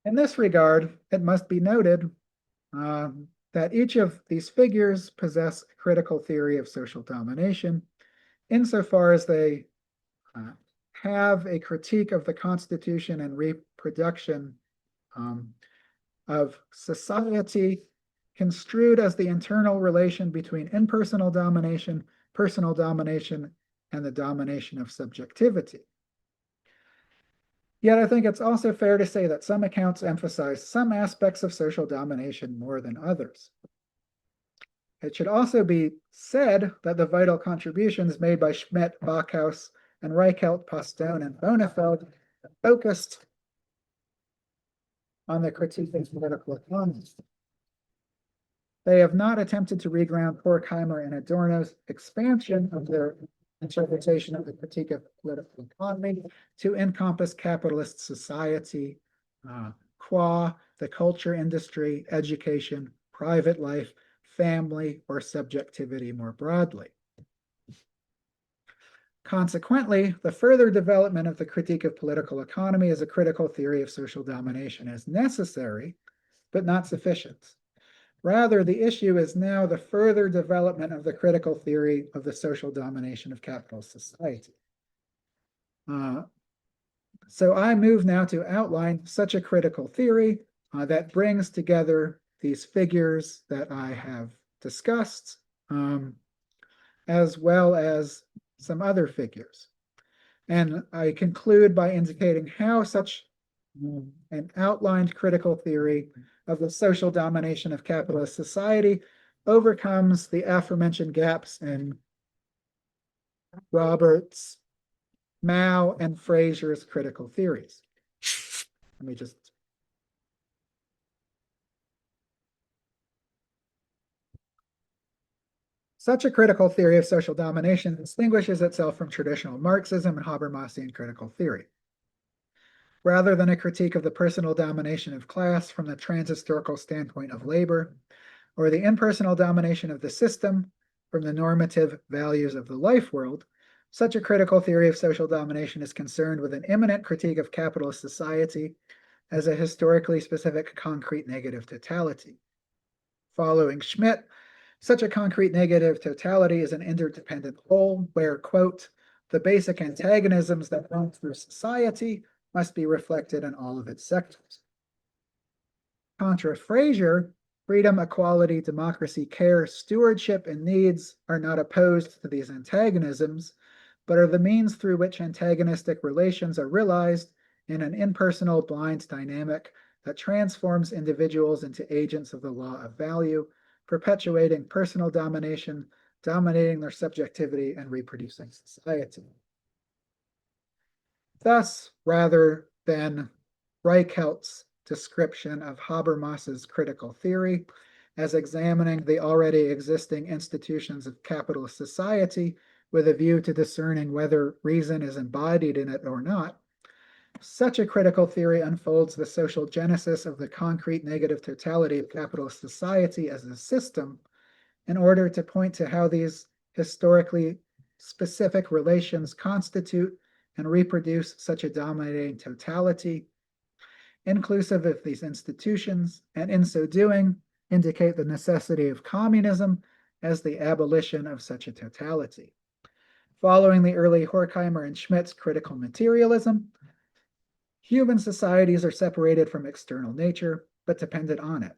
In this regard, it must be noted that each of these figures possess a critical theory of social domination insofar as they have a critique of the constitution and reproduction of society construed as the internal relation between impersonal domination, personal domination, and the domination of subjectivity. Yet I think it's also fair to say that some accounts emphasize some aspects of social domination more than others. It should also be said that the vital contributions made by Schmidt, Backhaus, and Reichelt, Postone, and Bonnefeld focused on the critique of political economy. They have not attempted to reground Horkheimer and Adorno's expansion of their interpretation of the critique of political economy to encompass capitalist society, qua the culture industry, education, private life, family, or subjectivity more broadly. Consequently, the further development of the critique of political economy as a critical theory of social domination is necessary, but not sufficient. Rather, the issue is now the further development of the critical theory of the social domination of capitalist society. So I move now to outline such a critical theory that brings together these figures that I have discussed, as well as some other figures. And I conclude by indicating how such an outlined critical theory of the social domination of capitalist society overcomes the aforementioned gaps in Roberts, Mao, and Fraser's critical theories. Let me just Such a critical theory of social domination distinguishes itself from traditional Marxism and Habermasian critical theory. Rather than a critique of the personal domination of class from the transhistorical standpoint of labor, or the impersonal domination of the system from the normative values of the life world, such a critical theory of social domination is concerned with an imminent critique of capitalist society as a historically specific concrete negative totality. Following Schmidt, such a concrete negative totality is an interdependent whole where, quote, the basic antagonisms that run through society must be reflected in all of its sectors. Contra Fraser, freedom, equality, democracy, care, stewardship, and needs are not opposed to these antagonisms, but are the means through which antagonistic relations are realized in an impersonal, blind dynamic that transforms individuals into agents of the law of value, perpetuating personal domination, dominating their subjectivity, and reproducing society. Thus, rather than Reichhelt's description of Habermas's critical theory as examining the already existing institutions of capitalist society with a view to discerning whether reason is embodied in it or not, such a critical theory unfolds the social genesis of the concrete negative totality of capitalist society as a system in order to point to how these historically specific relations constitute and reproduce such a dominating totality, inclusive of these institutions, and in so doing, indicate the necessity of communism as the abolition of such a totality. Following the early Horkheimer and Schmidt's critical materialism, human societies are separated from external nature, but dependent on it.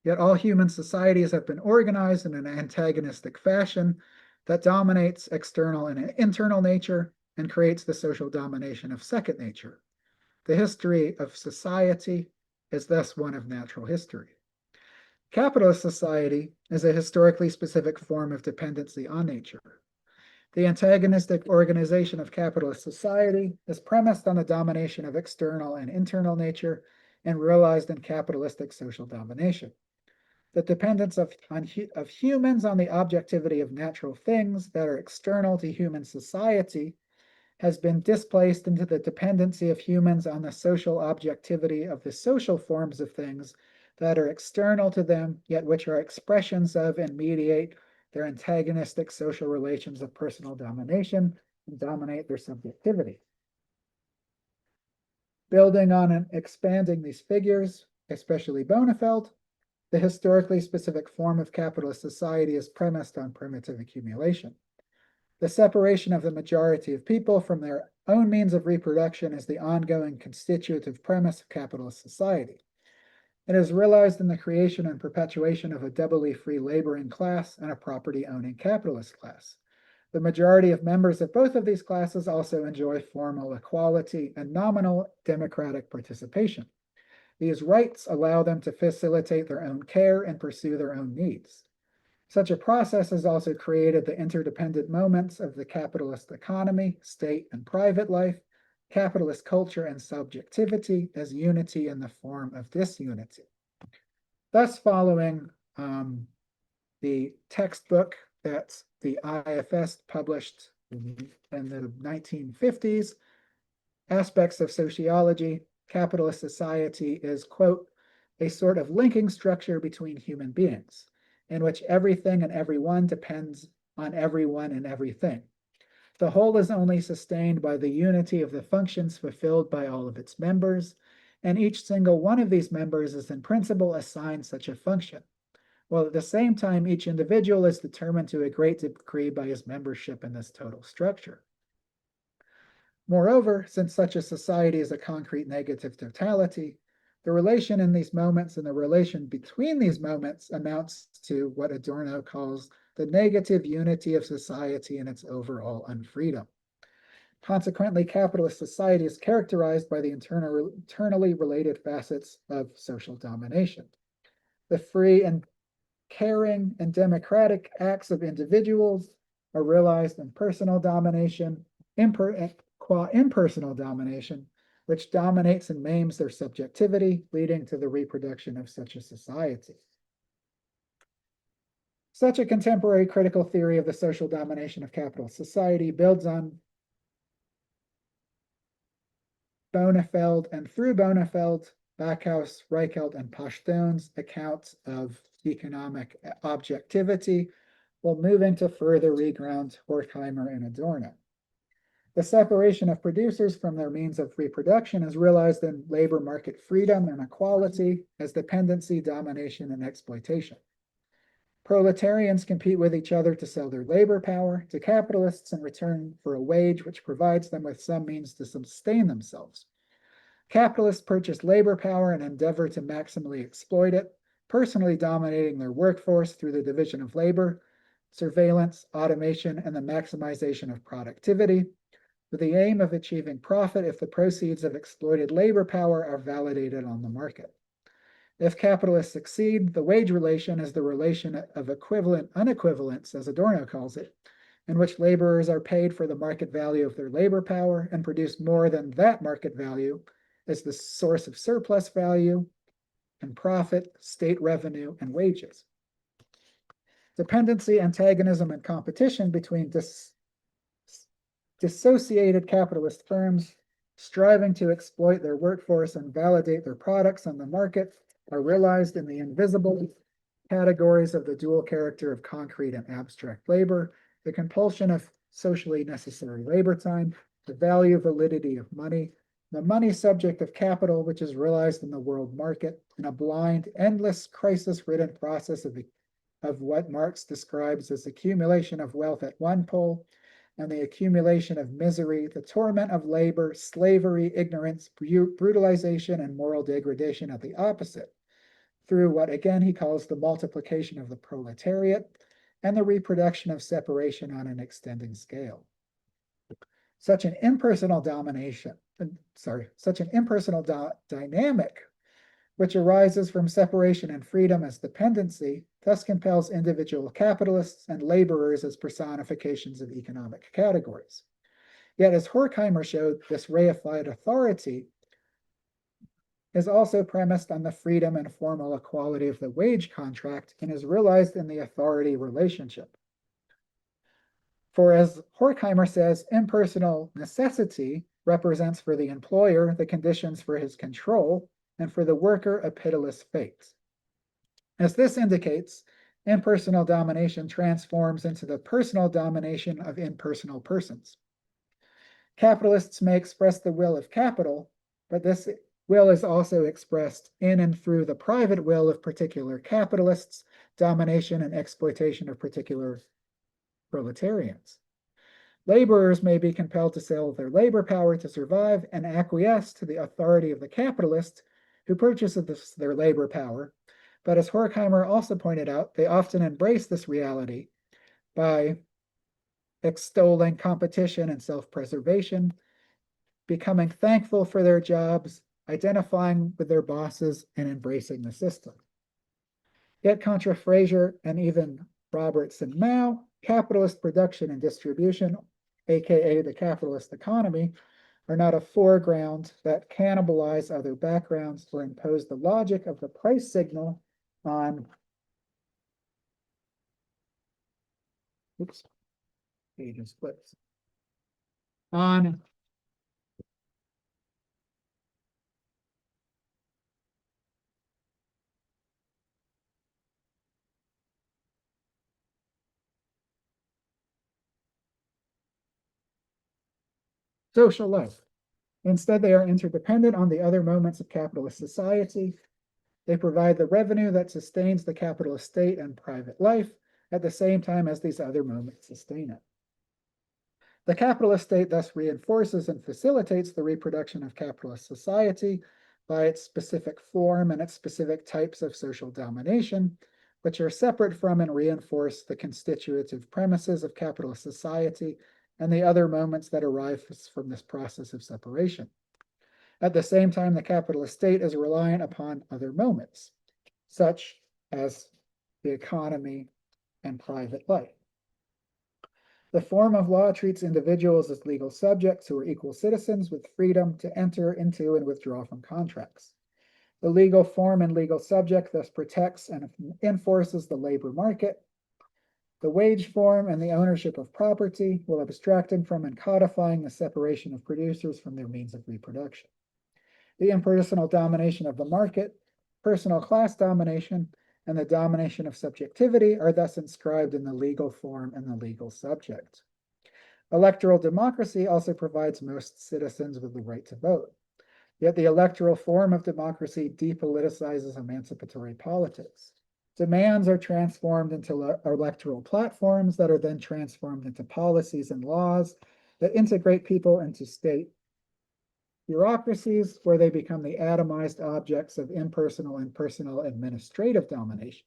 Yet all human societies have been organized in an antagonistic fashion that dominates external and internal nature and creates the social domination of second nature. The history of society is thus one of natural history. Capitalist society is a historically specific form of dependency on nature. The antagonistic organization of capitalist society is premised on the domination of external and internal nature and realized in capitalistic social domination. The dependence of humans on the objectivity of natural things that are external to human society has been displaced into the dependency of humans on the social objectivity of the social forms of things that are external to them, yet which are expressions of and mediate their antagonistic social relations of personal domination and dominate their subjectivity. Building on and expanding these figures, especially Bonafelt, the historically specific form of capitalist society is premised on primitive accumulation. The separation of the majority of people from their own means of reproduction is the ongoing constitutive premise of capitalist society. It is realized in the creation and perpetuation of a doubly free laboring class and a property-owning capitalist class. The majority of members of both of these classes also enjoy formal equality and nominal democratic participation. These rights allow them to facilitate their own care and pursue their own needs. Such a process has also created the interdependent moments of the capitalist economy, state, and private life capitalist culture and subjectivity as unity in the form of disunity. Thus, following the textbook that the IFS published in the 1950s, Aspects of Sociology, Capitalist Society is, quote, a sort of linking structure between human beings, in which everything and everyone depends on everyone and everything. The whole is only sustained by the unity of the functions fulfilled by all of its members, and each single one of these members is in principle assigned such a function, while at the same time each individual is determined to a great degree by his membership in this total structure. Moreover, since such a society is a concrete negative totality, the relation in these moments and the relation between these moments amounts to what Adorno calls the negative unity of society and its overall unfreedom. Consequently, capitalist society is characterized by the internally related facets of social domination. The free and caring and democratic acts of individuals are realized in personal domination, qua impersonal domination, which dominates and maims their subjectivity, leading to the reproduction of such a society. Such a contemporary critical theory of the social domination of capitalist society builds on Bonefeld and through Bonefeld, Backhaus, Reichelt, and Pashtun's accounts of economic objectivity, while moving to further reground Horkheimer and Adorno. The separation of producers from their means of reproduction is realized in labor market freedom and equality as dependency, domination, and exploitation. Proletarians compete with each other to sell their labor power to capitalists in return for a wage which provides them with some means to sustain themselves. Capitalists purchase labor power and endeavor to maximally exploit it, personally dominating their workforce through the division of labor, surveillance, automation, and the maximization of productivity, with the aim of achieving profit if the proceeds of exploited labor power are validated on the market. If capitalists succeed, the wage relation is the relation of equivalent unequivalence, as Adorno calls it, in which laborers are paid for the market value of their labor power and produce more than that market value as the source of surplus value and profit, state revenue, and wages. Dependency, antagonism, and competition between dissociated capitalist firms striving to exploit their workforce and validate their products on the market are realized in the invisible categories of the dual character of concrete and abstract labor, the compulsion of socially necessary labor time, the value validity of money, the money subject of capital, which is realized in the world market, in a blind, endless, crisis-ridden process of what Marx describes as accumulation of wealth at one pole, and the accumulation of misery, the torment of labor, slavery, ignorance, brutalization, and moral degradation at the opposite, through what again he calls the multiplication of the proletariat and the reproduction of separation on an extending scale. Such an impersonal dynamic, which arises from separation and freedom as dependency, thus compels individual capitalists and laborers as personifications of economic categories. Yet, as Horkheimer showed, this reified authority is also premised on the freedom and formal equality of the wage contract and is realized in the authority relationship. For as Horkheimer says, impersonal necessity represents for the employer the conditions for his control, and for the worker a pitiless fate. As this indicates, impersonal domination transforms into the personal domination of impersonal persons. Capitalists may express the will of capital, but this will is also expressed in and through the private will of particular capitalists, domination and exploitation of particular proletarians. Laborers may be compelled to sell their labor power to survive and acquiesce to the authority of the capitalist who purchases their labor power, but as Horkheimer also pointed out, they often embrace this reality by extolling competition and self-preservation, becoming thankful for their jobs, identifying with their bosses, and embracing the system. Yet contra Fraser and even Roberts and Mao, capitalist production and distribution, aka the capitalist economy, are not a foreground that cannibalize other backgrounds or impose the logic of the price signal on, oops, pages flips, on social life. Instead, they are interdependent on the other moments of capitalist society. They provide the revenue that sustains the capitalist state and private life at the same time as these other moments sustain it. The capitalist state thus reinforces and facilitates the reproduction of capitalist society by its specific form and its specific types of social domination, which are separate from and reinforce the constitutive premises of capitalist society and the other moments that arise from this process of separation. At the same time, the capitalist state is reliant upon other moments, such as the economy and private life. The form of law treats individuals as legal subjects who are equal citizens with freedom to enter into and withdraw from contracts. The legal form and legal subject thus protects and enforces the labor market. The wage form and the ownership of property, while abstracting from and codifying the separation of producers from their means of reproduction. The impersonal domination of the market, personal class domination, and the domination of subjectivity are thus inscribed in the legal form and the legal subject. Electoral democracy also provides most citizens with the right to vote. Yet the electoral form of democracy depoliticizes emancipatory politics. Demands are transformed into electoral platforms that are then transformed into policies and laws that integrate people into state bureaucracies, where they become the atomized objects of impersonal and personal administrative domination.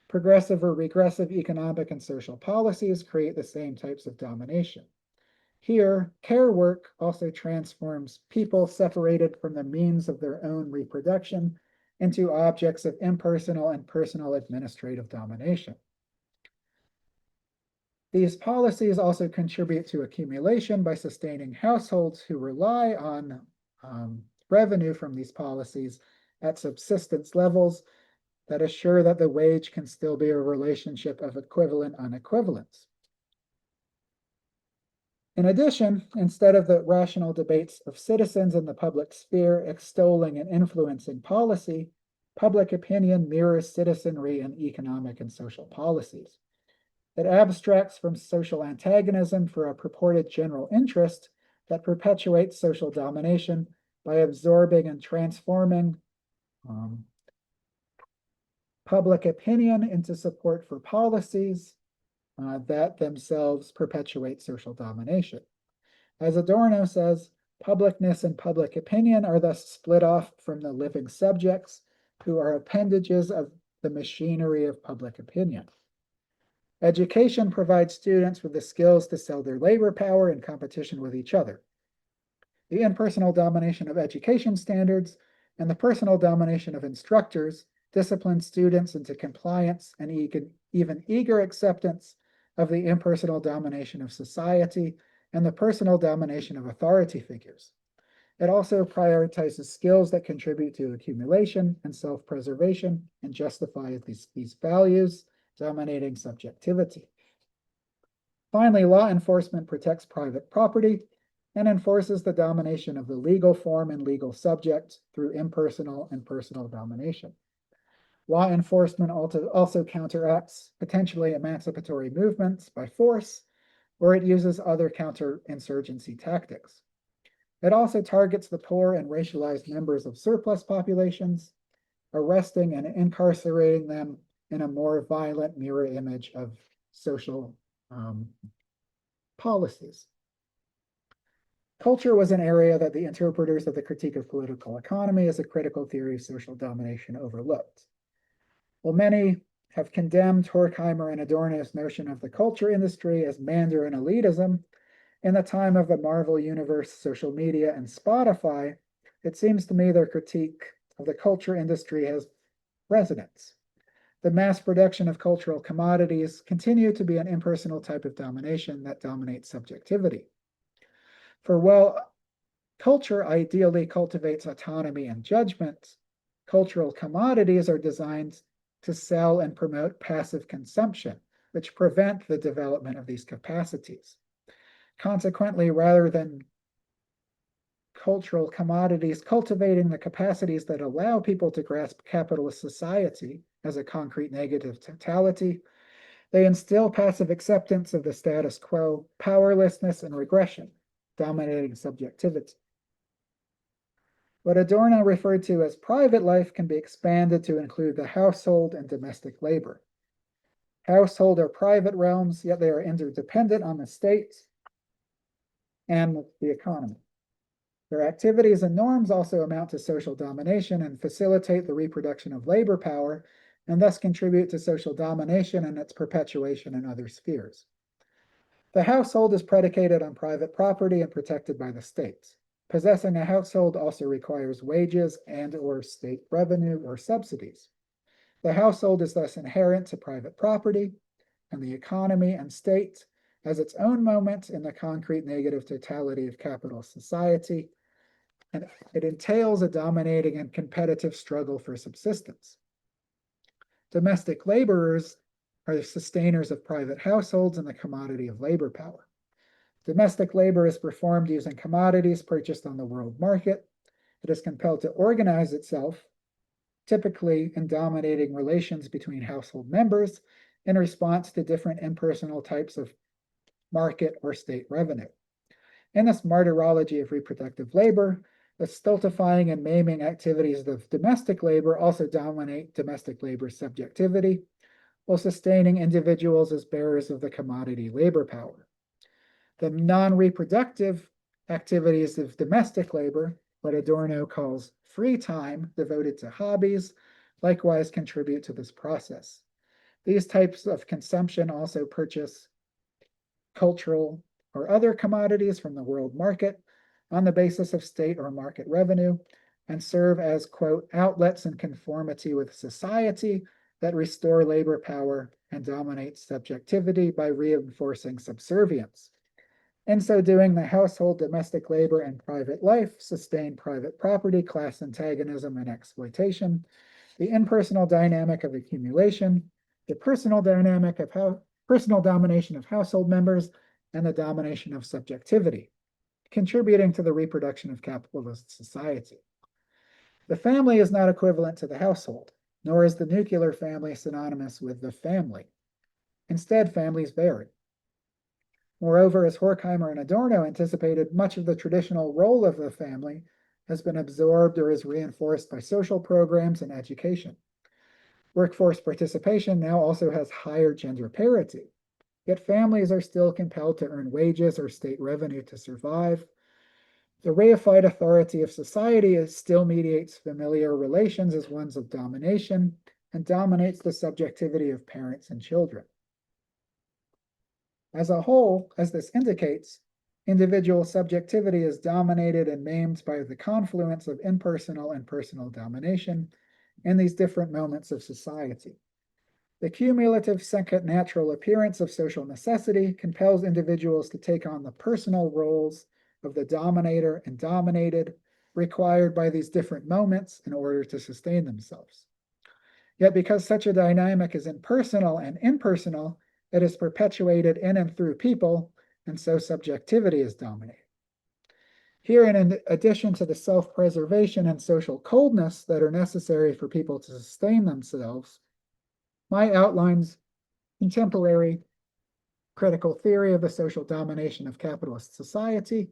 Progressive or regressive economic and social policies create the same types of domination. Here, care work also transforms people separated from the means of their own reproduction into objects of impersonal and personal administrative domination. These policies also contribute to accumulation by sustaining households who rely on revenue from these policies at subsistence levels that assure that the wage can still be a relationship of equivalent unequivalence. In addition, instead of the rational debates of citizens in the public sphere extolling and influencing policy, public opinion mirrors citizenry in economic and social policies. It abstracts from social antagonism for a purported general interest that perpetuates social domination by absorbing and transforming public opinion into support for policies that themselves perpetuate social domination. As Adorno says, publicness and public opinion are thus split off from the living subjects who are appendages of the machinery of public opinion. Education provides students with the skills to sell their labor power in competition with each other. The impersonal domination of education standards and the personal domination of instructors discipline students into compliance and even eager acceptance of the impersonal domination of society and the personal domination of authority figures. It also prioritizes skills that contribute to accumulation and self-preservation and justify these values, dominating subjectivity. Finally, law enforcement protects private property and enforces the domination of the legal form and legal subject through impersonal and personal domination. Law enforcement also counteracts potentially emancipatory movements by force, or it uses other counterinsurgency tactics. It also targets the poor and racialized members of surplus populations, arresting and incarcerating them in a more violent mirror image of social policies. Culture was an area that the interpreters of the critique of political economy as a critical theory of social domination overlooked. While many have condemned Horkheimer and Adorno's notion of the culture industry as Mandarin elitism, in the time of the Marvel Universe, social media, and Spotify, it seems to me their critique of the culture industry has resonance. The mass production of cultural commodities continue to be an impersonal type of domination that dominates subjectivity. For while Culture ideally cultivates autonomy and judgment. Cultural commodities are designed to sell and promote passive consumption, which prevent the development of these capacities. Consequently, rather than cultural commodities cultivating the capacities that allow people to grasp capitalist society as a concrete negative totality, they instill passive acceptance of the status quo, powerlessness, and regression, dominating subjectivity. What Adorno referred to as private life can be expanded to include the household and domestic labor. Household are private realms, yet they are interdependent on the state and the economy. Their activities and norms also amount to social domination and facilitate the reproduction of labor power, and thus contribute to social domination and its perpetuation in other spheres. The household is predicated on private property and protected by the state. Possessing a household also requires wages and/or state revenue or subsidies. The household is thus inherent to private property, and the economy and state has its own moment in the concrete negative totality of capitalist society, and it entails a dominating and competitive struggle for subsistence. Domestic laborers are the sustainers of private households and the commodity of labor power. Domestic labor is performed using commodities purchased on the world market. It is compelled to organize itself, typically in dominating relations between household members, in response to different impersonal types of market or state revenue. In this martyrology of reproductive labor, the stultifying and maiming activities of domestic labor also dominate domestic labor subjectivity, while sustaining individuals as bearers of the commodity labor power. The non-reproductive activities of domestic labor, what Adorno calls free time devoted to hobbies, likewise contribute to this process. These types of consumption also purchase cultural or other commodities from the world market on the basis of state or market revenue, and serve as, quote, outlets in conformity with society that restore labor power and dominate subjectivity by reinforcing subservience. In so doing, the household, domestic labor, and private life sustain private property, class antagonism, and exploitation, the impersonal dynamic of accumulation, the personal dynamic of personal domination of household members, and the domination of subjectivity, contributing to the reproduction of capitalist society. The family is not equivalent to the household, nor is the nuclear family synonymous with the family. Instead, families vary. Moreover, as Horkheimer and Adorno anticipated, much of the traditional role of the family has been absorbed or is reinforced by social programs and education. Workforce participation now also has higher gender parity, yet families are still compelled to earn wages or state revenue to survive. The reified authority of society still mediates familiar relations as ones of domination and dominates the subjectivity of parents and children. As a whole, as this indicates, individual subjectivity is dominated and maimed by the confluence of impersonal and personal domination in these different moments of society. The cumulative second natural appearance of social necessity compels individuals to take on the personal roles of the dominator and dominated required by these different moments in order to sustain themselves. Yet because such a dynamic is impersonal and impersonal, it is perpetuated in and through people, and so subjectivity is dominated. Here, in addition to the self-preservation and social coldness that are necessary for people to sustain themselves, my outlines contemporary critical theory of the social domination of capitalist society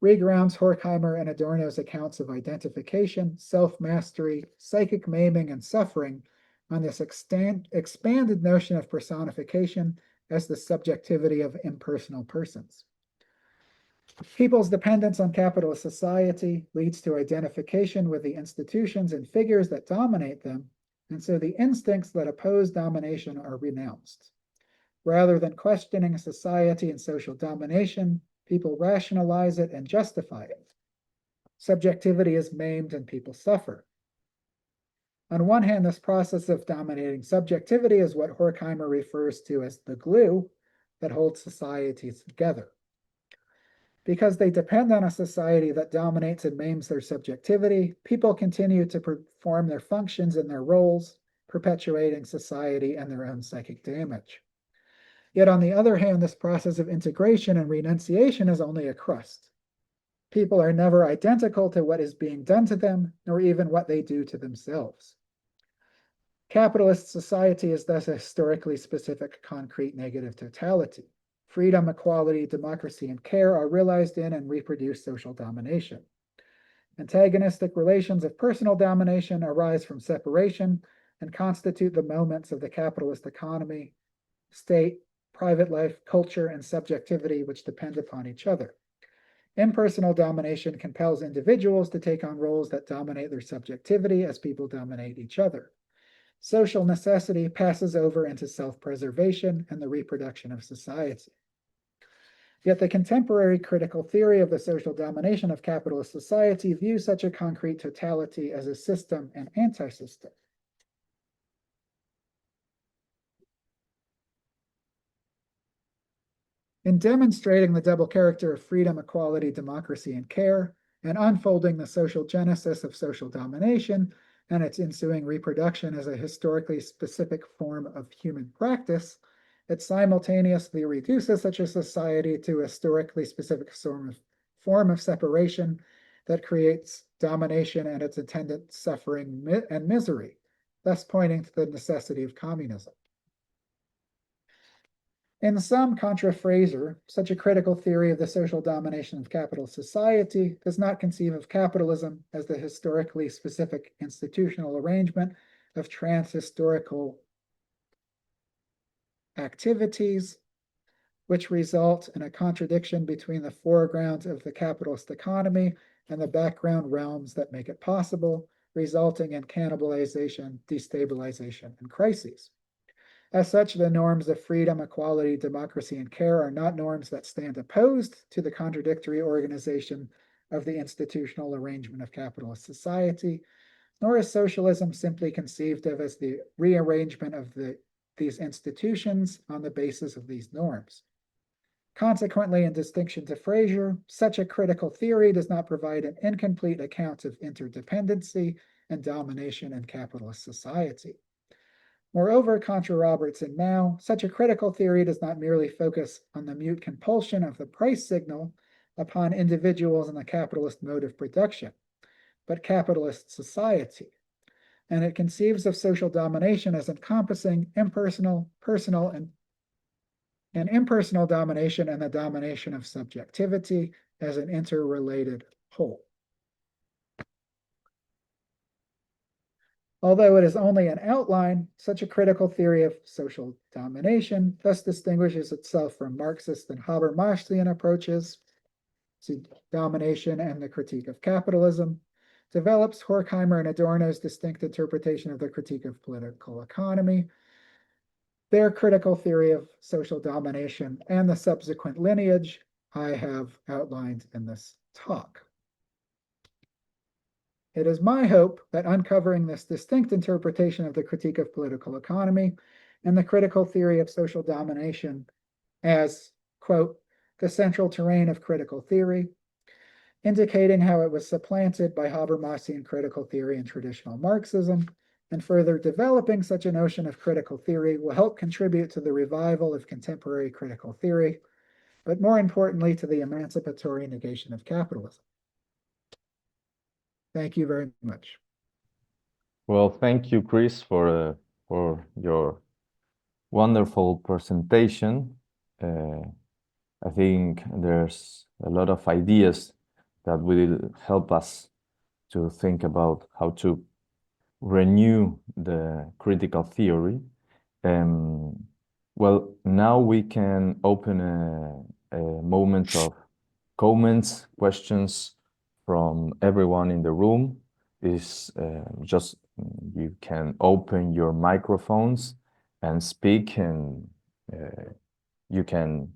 regrounds Horkheimer and Adorno's accounts of identification, self-mastery, psychic maiming, and suffering on this expanded notion of personification as the subjectivity of impersonal persons. People's dependence on capitalist society leads to identification with the institutions and figures that dominate them, and so the instincts that oppose domination are renounced. Rather than questioning society and social domination, people rationalize it and justify it. Subjectivity is maimed and people suffer. On one hand, this process of dominating subjectivity is what Horkheimer refers to as the glue that holds societies together. Because they depend on a society that dominates and maims their subjectivity, people continue to perform their functions and their roles, perpetuating society and their own psychic damage. Yet on the other hand, this process of integration and renunciation is only a crust. People are never identical to what is being done to them, nor even what they do to themselves. Capitalist society is thus a historically specific, concrete negative totality. Freedom, equality, democracy, and care are realized in and reproduce social domination. Antagonistic relations of personal domination arise from separation and constitute the moments of the capitalist economy, state, private life, culture, and subjectivity which depend upon each other. Impersonal domination compels individuals to take on roles that dominate their subjectivity as people dominate each other. Social necessity passes over into self-preservation and the reproduction of society. Yet the contemporary critical theory of the social domination of capitalist society views such a concrete totality as a system and anti-system. In demonstrating the double character of freedom, equality, democracy, and care, and unfolding the social genesis of social domination and its ensuing reproduction as a historically specific form of human practice, it simultaneously reduces such a society to a historically specific form of separation that creates domination and its attendant suffering and misery, thus pointing to the necessity of communism. In sum, contra Fraser, such a critical theory of the social domination of capitalist society does not conceive of capitalism as the historically specific institutional arrangement of transhistorical activities, which result in a contradiction between the foreground of the capitalist economy and the background realms that make it possible, resulting in cannibalization, destabilization, and crises. As such, the norms of freedom, equality, democracy, and care are not norms that stand opposed to the contradictory organization of the institutional arrangement of capitalist society, nor is socialism simply conceived of as the rearrangement of these institutions on the basis of these norms. Consequently, in distinction to Fraser, such a critical theory does not provide an incomplete account of interdependency and domination in capitalist society. Moreover, contra Roberts and Mao, such a critical theory does not merely focus on the mute compulsion of the price signal upon individuals in the capitalist mode of production, but capitalist society. And it conceives of social domination as encompassing impersonal, personal, and impersonal domination and the domination of subjectivity as an interrelated whole. Although it is only an outline, such a critical theory of social domination thus distinguishes itself from Marxist and Habermasian approaches to domination and the critique of capitalism, develops Horkheimer and Adorno's distinct interpretation of the critique of political economy, their critical theory of social domination, and the subsequent lineage I have outlined in this talk. It is my hope that uncovering this distinct interpretation of the critique of political economy and the critical theory of social domination as, quote, the central terrain of critical theory, indicating how it was supplanted by Habermasian critical theory and traditional Marxism, and further developing such a notion of critical theory will help contribute to the revival of contemporary critical theory, but more importantly, to the emancipatory negation of capitalism. Thank you very much. Well, thank you, Chris, for your wonderful presentation. I think there's a lot of ideas that will help us to think about how to renew the critical theory. Well, now we can open a moment of comments, questions from everyone in the room. Is just you can open your microphones and speak, and you can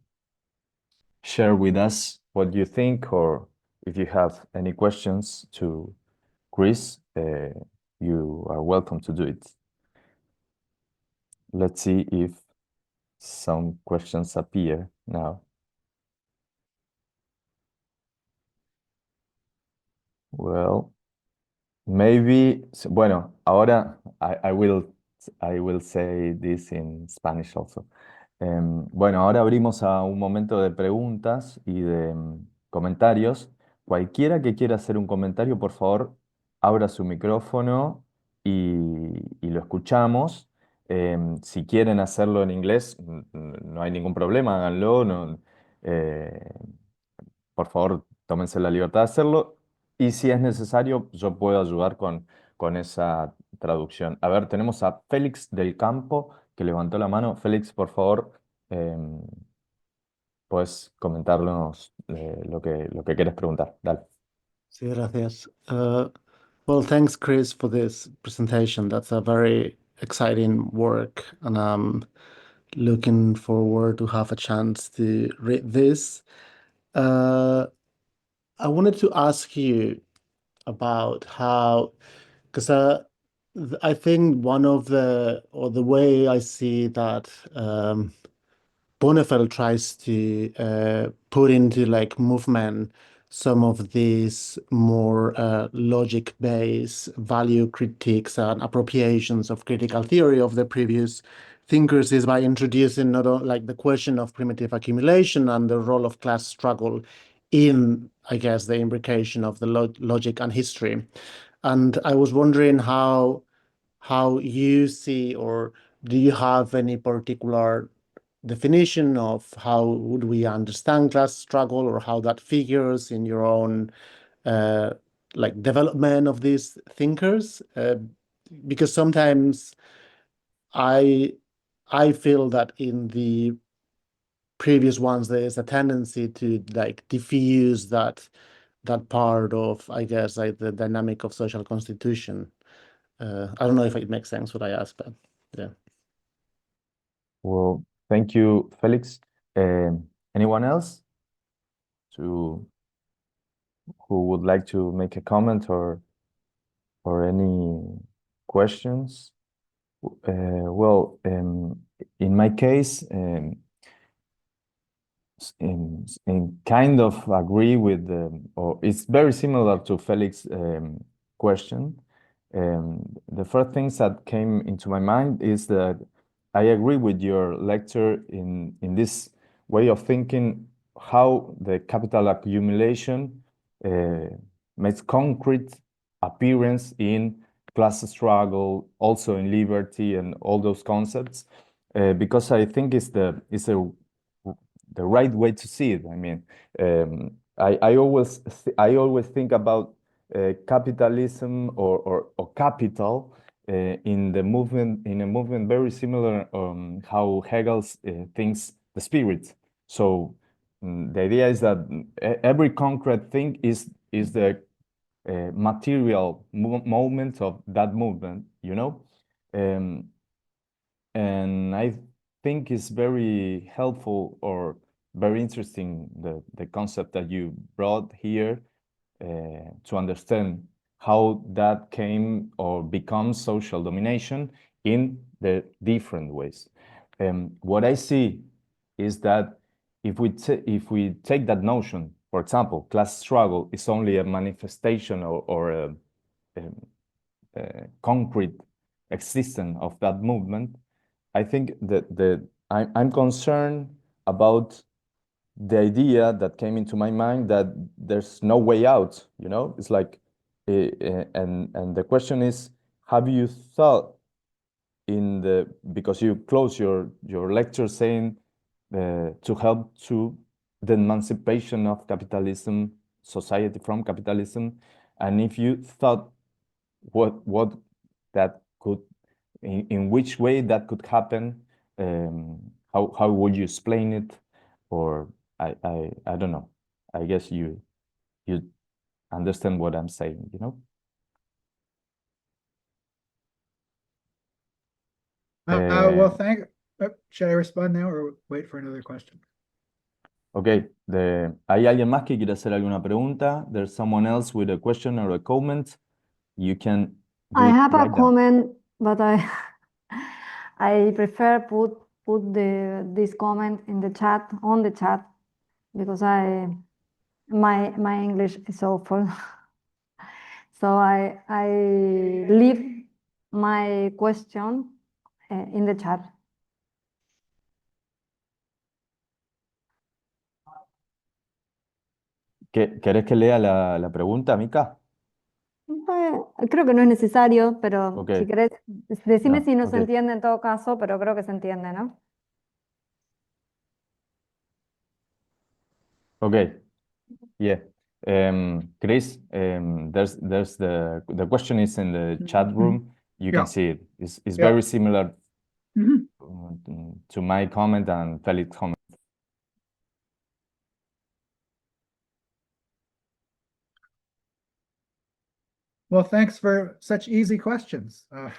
share with us what you think, or if you have any questions to Chris, you are welcome to do it. Let's see if some questions appear now. Well, maybe, bueno, ahora I will say this in Spanish also. Bueno, ahora abrimos a un momento de preguntas y de comentarios. Cualquiera que quiera hacer un comentario, por favor, abra su micrófono y lo escuchamos. Si quieren hacerlo en inglés, no hay ningún problema, háganlo. Eh, por favor, tómense la libertad de hacerlo. Y si es necesario, yo puedo ayudar con esa traducción. A ver, tenemos a Félix del Campo que levantó la mano. Félix, por favor, puedes comentarnos lo que quieres preguntar. Dale. Sí, gracias. Well, thanks, Chris, for this presentation. That's a very exciting work, and I'm looking forward to have a chance to read this. I wanted to ask you about how, because I think one of the way I see that Bonnefeld tries to put into like movement some of these more logic-based value critiques and appropriations of critical theory of the previous thinkers is by introducing not only like the question of primitive accumulation and the role of class struggle in, I guess, the imbrication of the logic and history. And I was wondering how you see, or do you have any particular definition of how would we understand class struggle, or how that figures in your own like development of these thinkers? Because sometimes I feel that in the previous ones there's a tendency to like diffuse that part of, I guess, like the dynamic of social constitution. I don't know if it makes sense what I asked, but yeah. Well, thank you, Felix. Anyone else who would like to make a comment or any questions? Well, in my case, kind of agree with or it's very similar to Felix's question. The first things that came into my mind is that I agree with your lecture in this way of thinking, how the capital accumulation makes concrete appearance in class struggle, also in liberty and all those concepts, because I think it's the right way to see it. I mean, I always think about capitalism or capital in a movement very similar how Hegel thinks the spirit. So the idea is that every concrete thing is the material moment of that movement, you know. And I think it's very helpful or very interesting the concept that you brought here to understand how that came or becomes social domination in the different ways. What I see is that if we take that notion, for example, class struggle is only a manifestation or a concrete existence of that movement, I think that I'm concerned about the idea that came into my mind that there's no way out, you know. It's like and the question is, have you thought because you close your lecture saying to help to the emancipation of capitalism, society from capitalism, and if you thought what that could in which way that could happen, how would you explain it, or I don't know. I guess you understand what I'm saying, you know. Well, should I respond now or wait for another question? Okay, ¿hay alguien más que quiera hacer alguna pregunta? There's someone else with a question or a comment. You can do I it have a right now. comment, but I prefer put this comment in the chat, on the chat, because my English is awful. So I leave my question in the chat. ¿Querés que lea la pregunta, Mica? Creo que no es necesario, pero Ok. si querés, decime No, si no se ok. entiende en todo caso, pero creo que se entiende, ¿no? Okay. Yeah. Chris, there's the question is in the chat room. You Yeah. can see it. It's Yeah. very similar Mhm. to my comment and Felix's comment. Well, thanks for such easy questions. I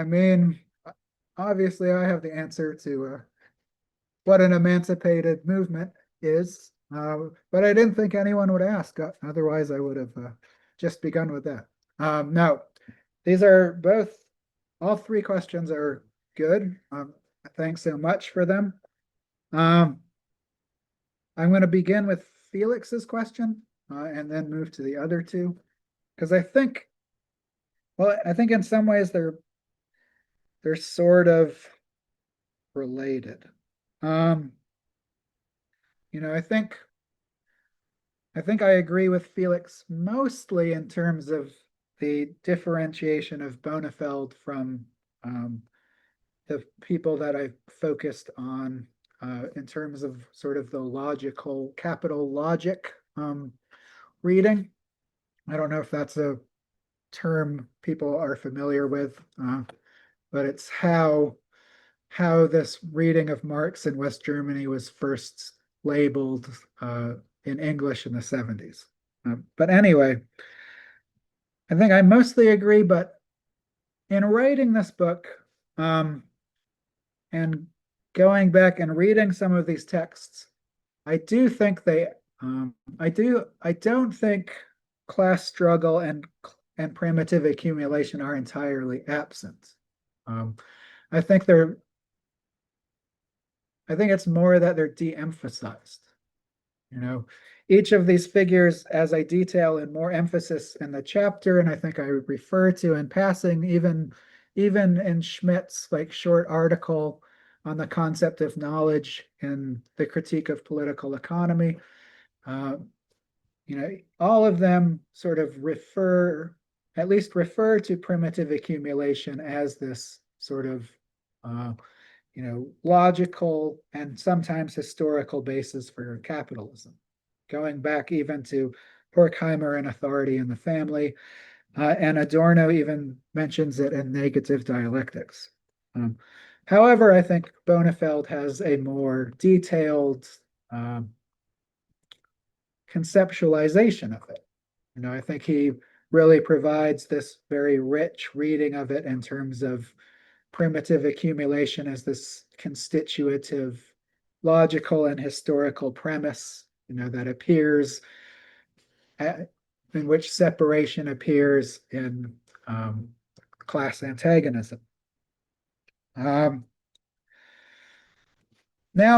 mean, obviously, I have the answer to what an emancipated movement is, but I didn't think anyone would ask. Otherwise, I would have just begun with that. Now, these are both, all three questions are good. Thanks so much for them. I'm going to begin with Felix's question and then move to the other two, because I think in some ways they're sort of related. I think I agree with Felix mostly in terms of the differentiation of Bonafeld from the people that I focused on in terms of sort of the logical, capital logic reading. I don't know if that's a term people are familiar with, but it's how this reading of Marx in West Germany was first labeled in English in the 70s. But anyway, I think I mostly agree, but in writing this book and going back and reading some of these texts, I do think I don't think class struggle and primitive accumulation are entirely absent. I think it's more that they're de-emphasized. Each of these figures, as I detail in more emphasis in the chapter, and I think I refer to in passing, even in Schmidt's short article on the concept of knowledge in the critique of political economy, all of them sort of refer to primitive accumulation as this sort of logical and sometimes historical basis for capitalism, going back even to Horkheimer and Authority in the Family, and Adorno even mentions it in Negative Dialectics. However, I think Bonafeld has a more detailed conceptualization of it. I think he really provides this very rich reading of it in terms of primitive accumulation as this constitutive, logical, and historical premise, that appears in which separation appears in class antagonism. Now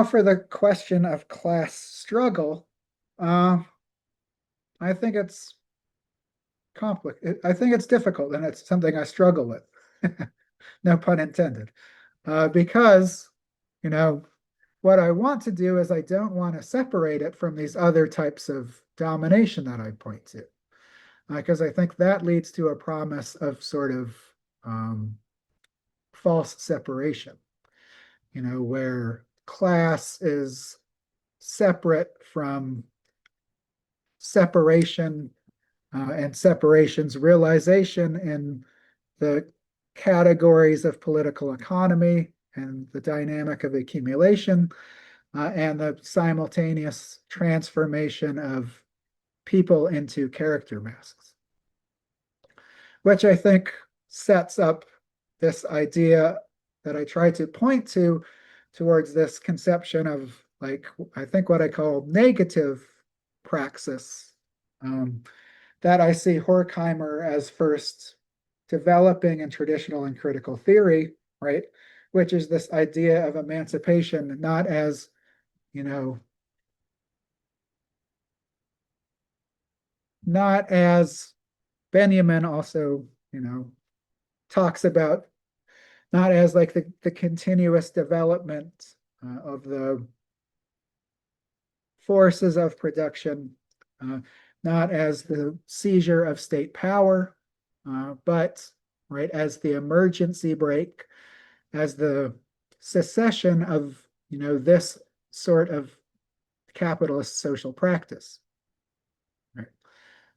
for the question of class struggle, I think it's complicated. I think it's difficult, and it's something I struggle with. No pun intended. Because, what I want to do is I don't want to separate it from these other types of domination that I point to. Because I think that leads to a promise of sort of false separation, where class is separate from separation and separation's realization in the categories of political economy and the dynamic of accumulation and the simultaneous transformation of people into character masks, which I think sets up this idea that I try to point to towards this conception of I think what I call negative praxis, that I see Horkheimer as first developing in traditional and critical theory, right? Which is this idea of emancipation, not as, not as Benjamin also, talks about, not as like the continuous development of the forces of production, not as the seizure of state power, but right as the emergency break, as the cessation of this sort of capitalist social practice. Right.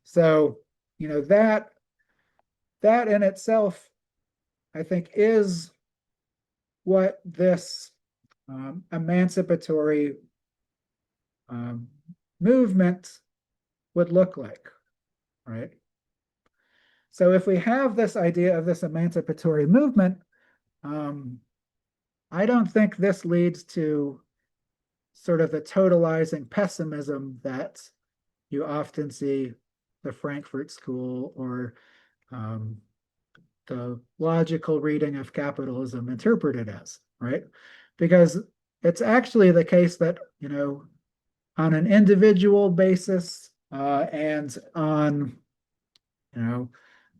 So that in itself, I think, is what this emancipatory movement would look like, right? So if we have this idea of this emancipatory movement, I don't think this leads to sort of the totalizing pessimism that you often see the Frankfurt School or the logical reading of capitalism interpreted as, right? Because it's actually the case that, on an individual basis and on,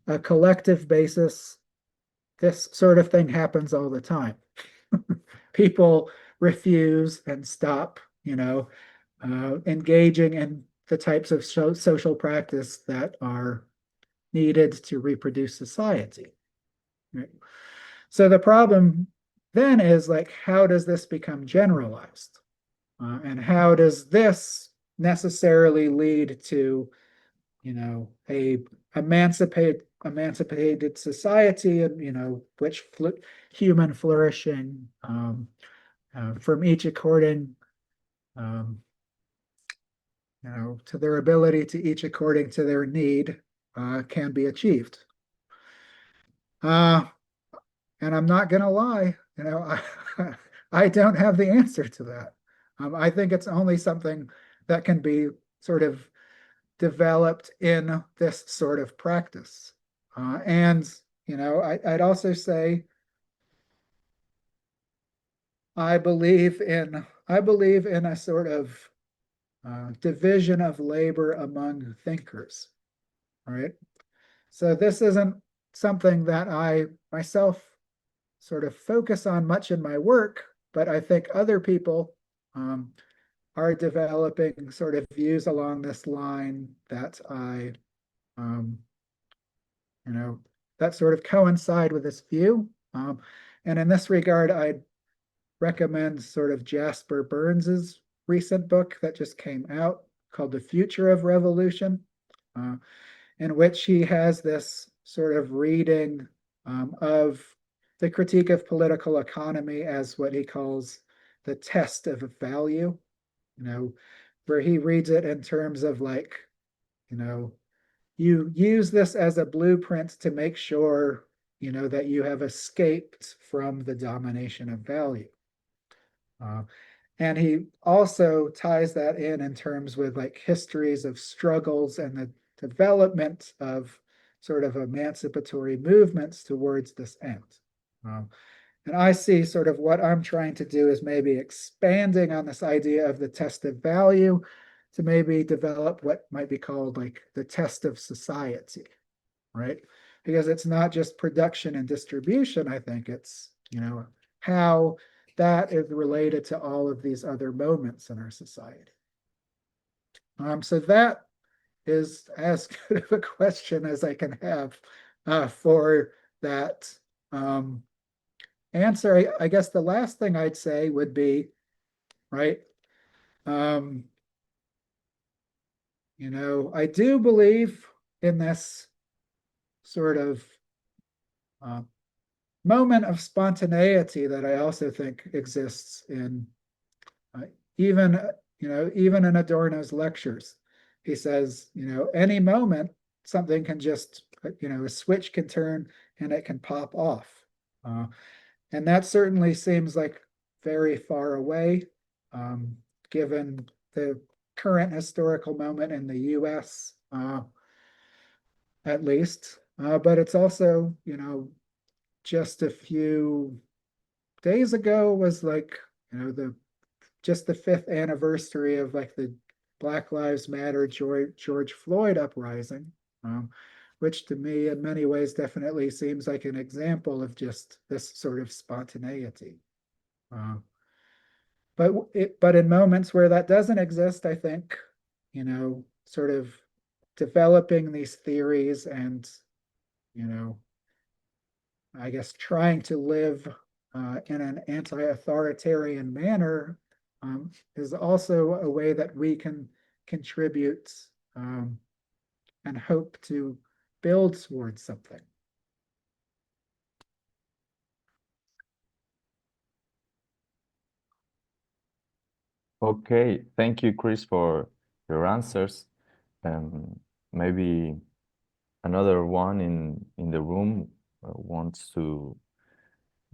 a collective basis, this sort of thing happens all the time. People refuse and stop, engaging in the types of social practice that are needed to reproduce society. Right? So the problem then is like, how does this become generalized? And how does this necessarily lead to, a emancipated society and, which human flourishing from each according, to their ability to each according to their need can be achieved. And I'm not going to lie, I don't have the answer to that. I think it's only something that can be sort of developed in this sort of practice. And, I'd also say, I believe in a sort of division of labor among thinkers, right? So this isn't something that I myself sort of focus on much in my work, but I think other people are developing sort of views along this line that I, that sort of coincide with this view. And in this regard, I'd recommend sort of Jasper Burns's recent book that just came out called The Future of Revolution, in which he has this sort of reading of the critique of political economy as what he calls the test of value, where he reads it in terms of like, you use this as a blueprint to make sure, that you have escaped from the domination of value. And he also ties that in terms with like histories of struggles and the development of sort of emancipatory movements towards this end. And I see sort of what I'm trying to do is maybe expanding on this idea of the test of value to maybe develop what might be called like the test of society, right? Because it's not just production and distribution, I think it's, how that is related to all of these other moments in our society. So that is as good of a question as I can have for that answer. I guess the last thing I'd say would be, right, I do believe in this sort of moment of spontaneity that I also think exists in even in Adorno's lectures. He says, any moment something can just, a switch can turn and it can pop off. And that certainly seems like very far away, given the current historical moment in the US, at least. But it's also, just a few days ago was like, just the 5th anniversary of like the Black Lives Matter, George Floyd uprising, which to me in many ways definitely seems like an example of just this sort of spontaneity. But in moments where that doesn't exist, I think, sort of developing these theories and, I guess trying to live in an anti-authoritarian manner is also a way that we can contribute and hope to build towards something. Okay, thank you, Chris, for your answers. Maybe another one in the room wants to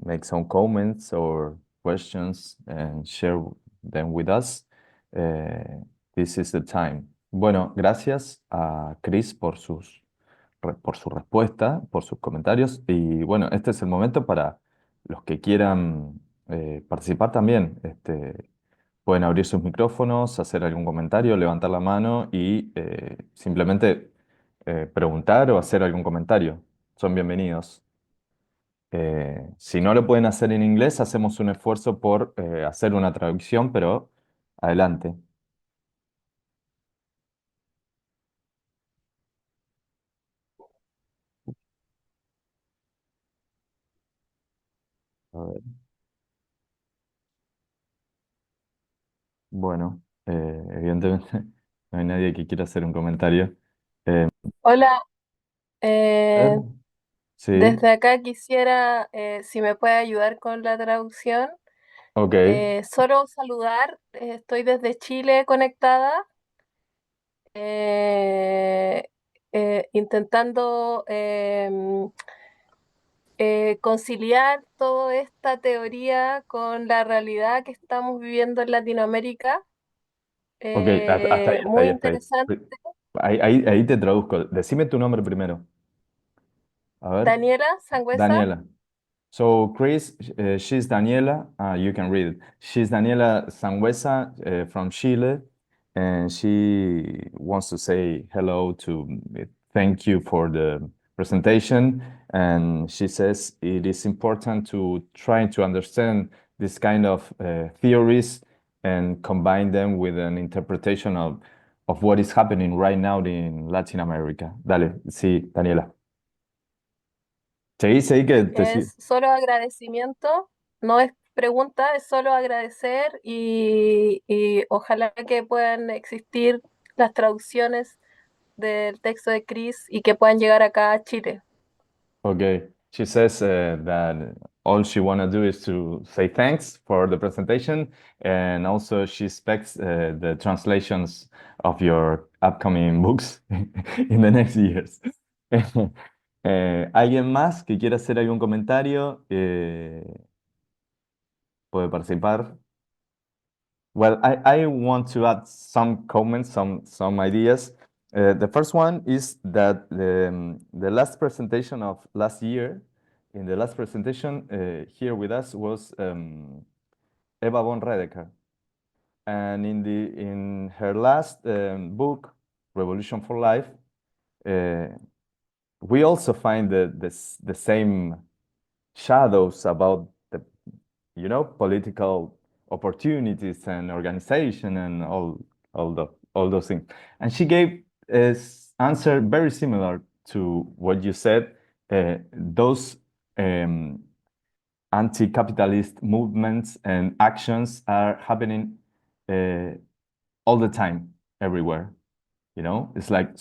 make some comments or questions and share them with us. This is the time. Bueno, gracias a Chris por su respuesta, por sus comentarios. Y bueno, este es el momento para los que quieran participar también. Pueden abrir sus micrófonos, hacer algún comentario, levantar la mano y simplemente preguntar o hacer algún comentario. Son bienvenidos. Si no lo pueden hacer en inglés, hacemos un esfuerzo por hacer una traducción, pero adelante. A ver. Bueno, evidentemente no hay nadie que quiera hacer un comentario. Hola, A ver. Sí, desde acá quisiera, si me puede ayudar con la traducción, ok, solo saludar, estoy desde Chile conectada, eh, intentando conciliar toda esta teoría con la realidad que estamos viviendo en Latinoamérica. ok, hasta ahí, hasta ahí, Muy hasta ahí. interesante. Ahí te traduzco. Decime tu nombre primero. A ver, Daniela Sangüesa. Daniela. So, Chris, she's Daniela. You can read it. She's Daniela Sangüesa from Chile, and she wants to say hello to thank you for the presentation. And she says it is important to try to understand this kind of theories and combine them with an interpretation of what is happening right now in Latin America. Dale, sí, Daniela. Seguí que te... Es solo agradecimiento, no es pregunta, es solo agradecer y ojalá que puedan existir las traducciones del texto de Chris y que puedan llegar acá a Chile. Okay. She says that all she want to do is to say thanks for the presentation, and also she expects the translations of your upcoming books in the next years. ¿Alguien más que quiera hacer algún comentario? Puede participar. Well, I want to add some comments, some ideas. The first one is that the last presentation of last year, in the last presentation here with us was Eva von Redeker. And in her last book, Revolution for Life, we also find the same shadows about the political opportunities and organization and all those things. And she gave an answer very similar to what you said. Those anti-capitalist movements and actions are happening all the time, everywhere. It's like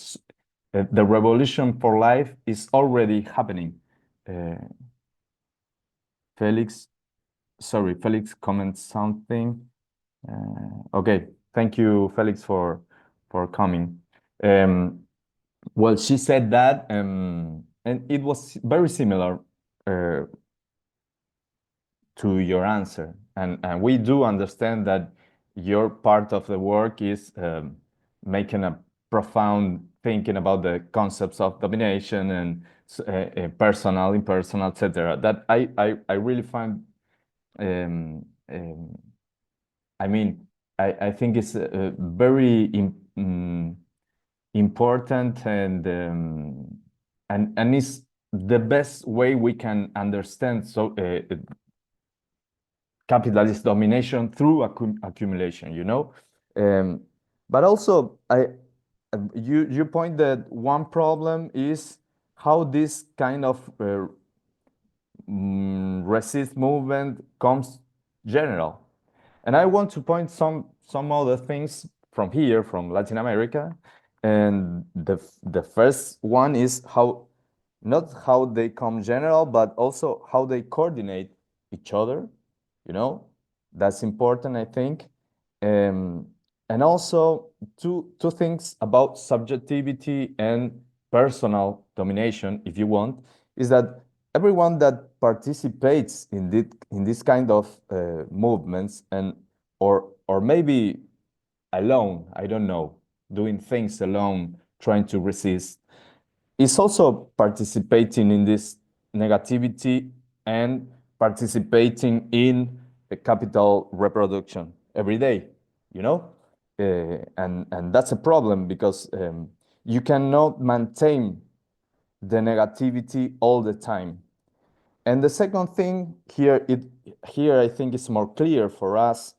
the revolution for life is already happening. Felix comments something. Okay, thank you, Felix, for coming. Well, she said that, and it was very similar to your answer, and we do understand that your part of the work is making a profound thinking about the concepts of domination and personal, impersonal, etc. That I really find I mean, I think it's very important and is the best way we can understand capitalist domination through accumulation, you know. But also, you point that one problem is how this kind of resist movement comes general. And I want to point some other things from here, from Latin America. And the first one is not how they come general, but also how they coordinate each other, you know. That's important, I think. And also two things about subjectivity and personal domination, if you want, is that everyone that participates in this kind of movements or maybe alone, I don't know, doing things alone, trying to resist, is also participating in this negativity and participating in the capital reproduction every day, you know? And that's a problem because you cannot maintain the negativity all the time. And the second thing here, I think it's more clear for us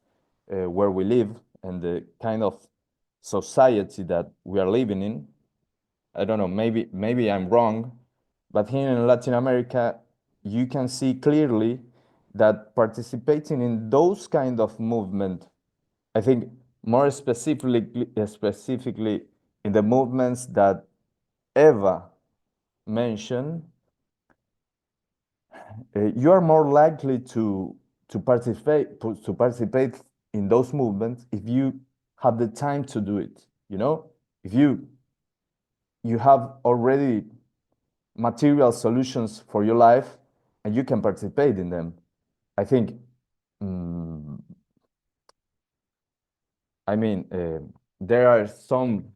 where we live and the kind of society that we are living in. I don't know, maybe I'm wrong, but here in Latin America, you can see clearly that participating in those kind of movement, I think more specifically in the movements that Eva mentioned, you are more likely to participate in those movements if you have the time to do it. You know, if you have already material solutions for your life and you can participate in them. I think, I mean, there are some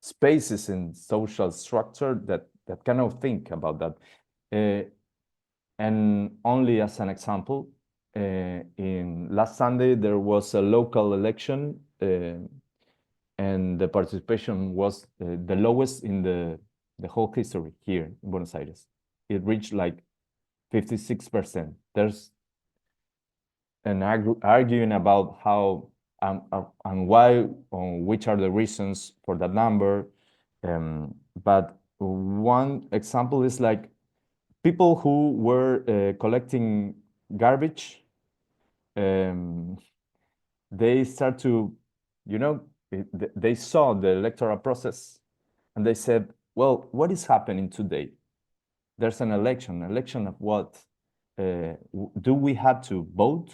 spaces in social structure that cannot think about that. And only as an example, in last Sunday, there was a local election and the participation was the lowest in the whole history here in Buenos Aires. It reached like 56%. There's an arguing about how and why, which are the reasons for that number. But one example is like people who were collecting garbage, they start to, you know, they saw the electoral process and they said, well, what is happening today? There's an election of what? Do we have to vote?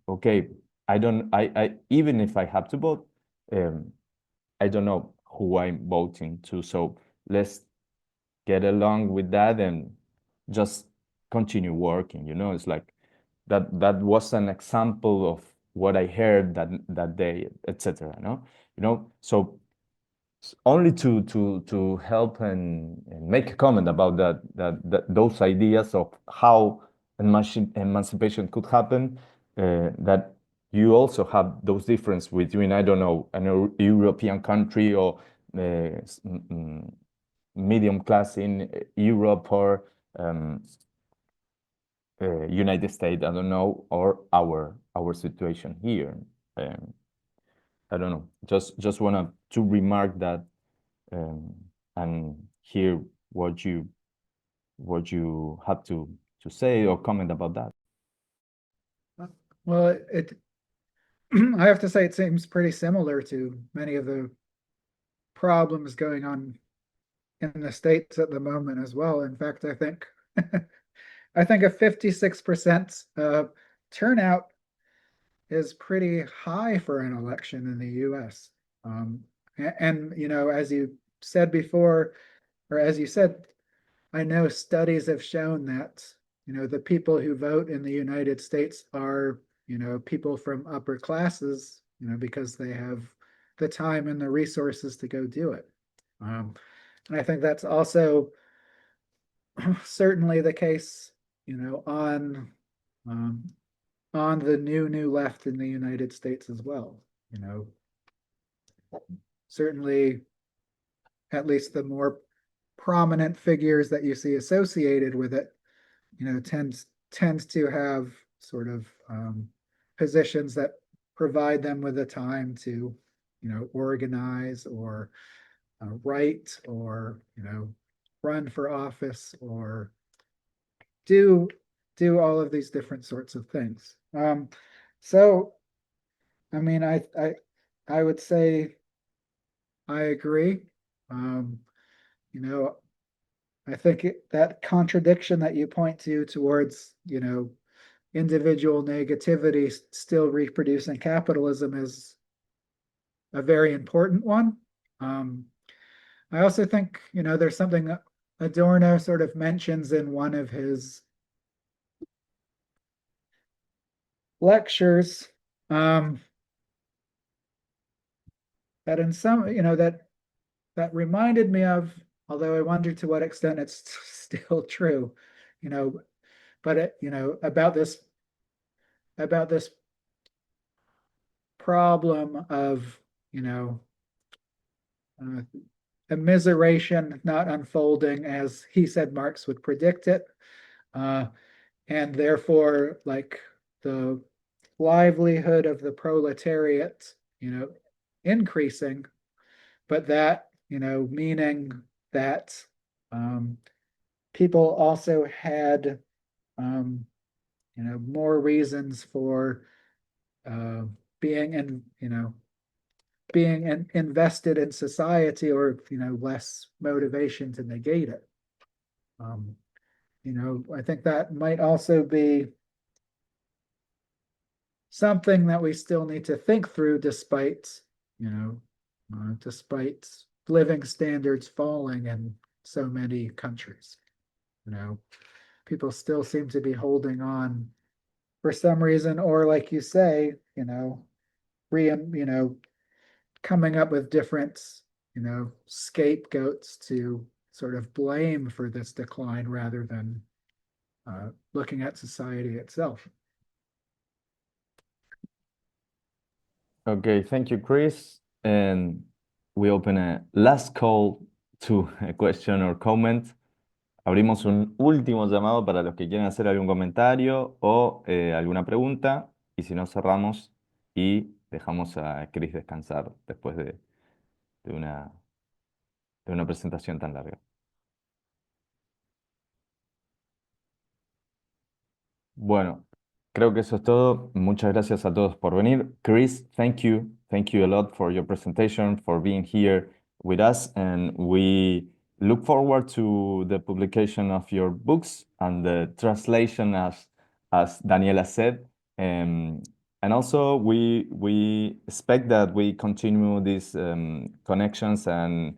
Okay, I even if I have to vote, I don't know who I'm voting to. So let's get along with that and just continue working. You know, it's like that was an example of what I heard that day, etc. You know, so only to help and make a comment about that those ideas of how emancipation could happen, that you also have those differences between, I don't know, an European country or medium class in Europe or United States, I don't know, or our situation here. I don't know. Just wanted to remark that and hear what you have to say or comment about that. Well, I have to say it seems pretty similar to many of the problems going on in the States at the moment as well. In fact, I think I think a 56% turnout is pretty high for an election in the US. And you know, as you said before, or as you said, I know studies have shown that, you know, the people who vote in the United States are, you know, people from upper classes, you know, because they have the time and the resources to go do it. And I think that's also certainly the case, you know, on on the new left in the United States as well. You know, certainly, at least the more prominent figures that you see associated with it, you know, tends to have sort of positions that provide them with the time to, you know, organize or write or, you know, run for office or do all of these different sorts of things. So, I mean, I would say I agree. You know, I think that contradiction that you point to towards, you know, individual negativity still reproducing capitalism is a very important one. I also think, you know, there's something Adorno sort of mentions in one of his lectures, that in some, you know, that reminded me of, although I wonder to what extent it's still true, you know, but it, you know, about this problem of, you know, immiseration not unfolding as he said Marx would predict it, and therefore like the livelihood of the proletariat, you know, increasing, but that, you know, meaning that people also had, you know, more reasons for being in, you know, being invested in society, or, you know, less motivation to negate it. You know, I think that might also be something that we still need to think through, despite, you know, despite living standards falling in so many countries. You know, people still seem to be holding on for some reason, or like you say, you know, you know, coming up with different, you know, scapegoats to sort of blame for this decline rather than looking at society itself. Okay, thank you, Chris. And we open a last call to a question or comment. Abrimos un último llamado para los que quieran hacer algún comentario o alguna pregunta, y si no, cerramos y dejamos a Chris descansar después de una presentación tan larga. Bueno, creo que eso es todo. Muchas gracias a todos por venir. Chris, thank you. Thank you a lot for your presentation, for being here with us. And we look forward to the publication of your books and the translation, as Daniela said. And also, we expect that we continue these connections and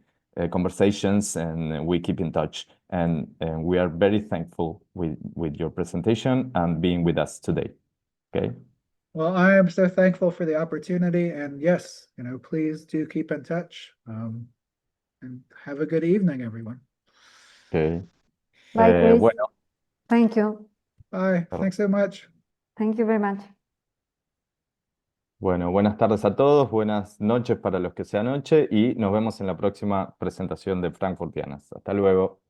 conversations, and we keep in touch. And we are very thankful with your presentation and being with us today. Okay. Well, I am so thankful for the opportunity, and yes, you know, please do keep in touch. And have a good evening, everyone. Okay. Bye, Chris. Bueno, Thank you. Bye. Thanks so much. Thank you very much. bueno, buenas tardes a todos, buenas noches para los que sea noche, y nos vemos en la próxima presentación de Frankfurtianas. Hasta luego.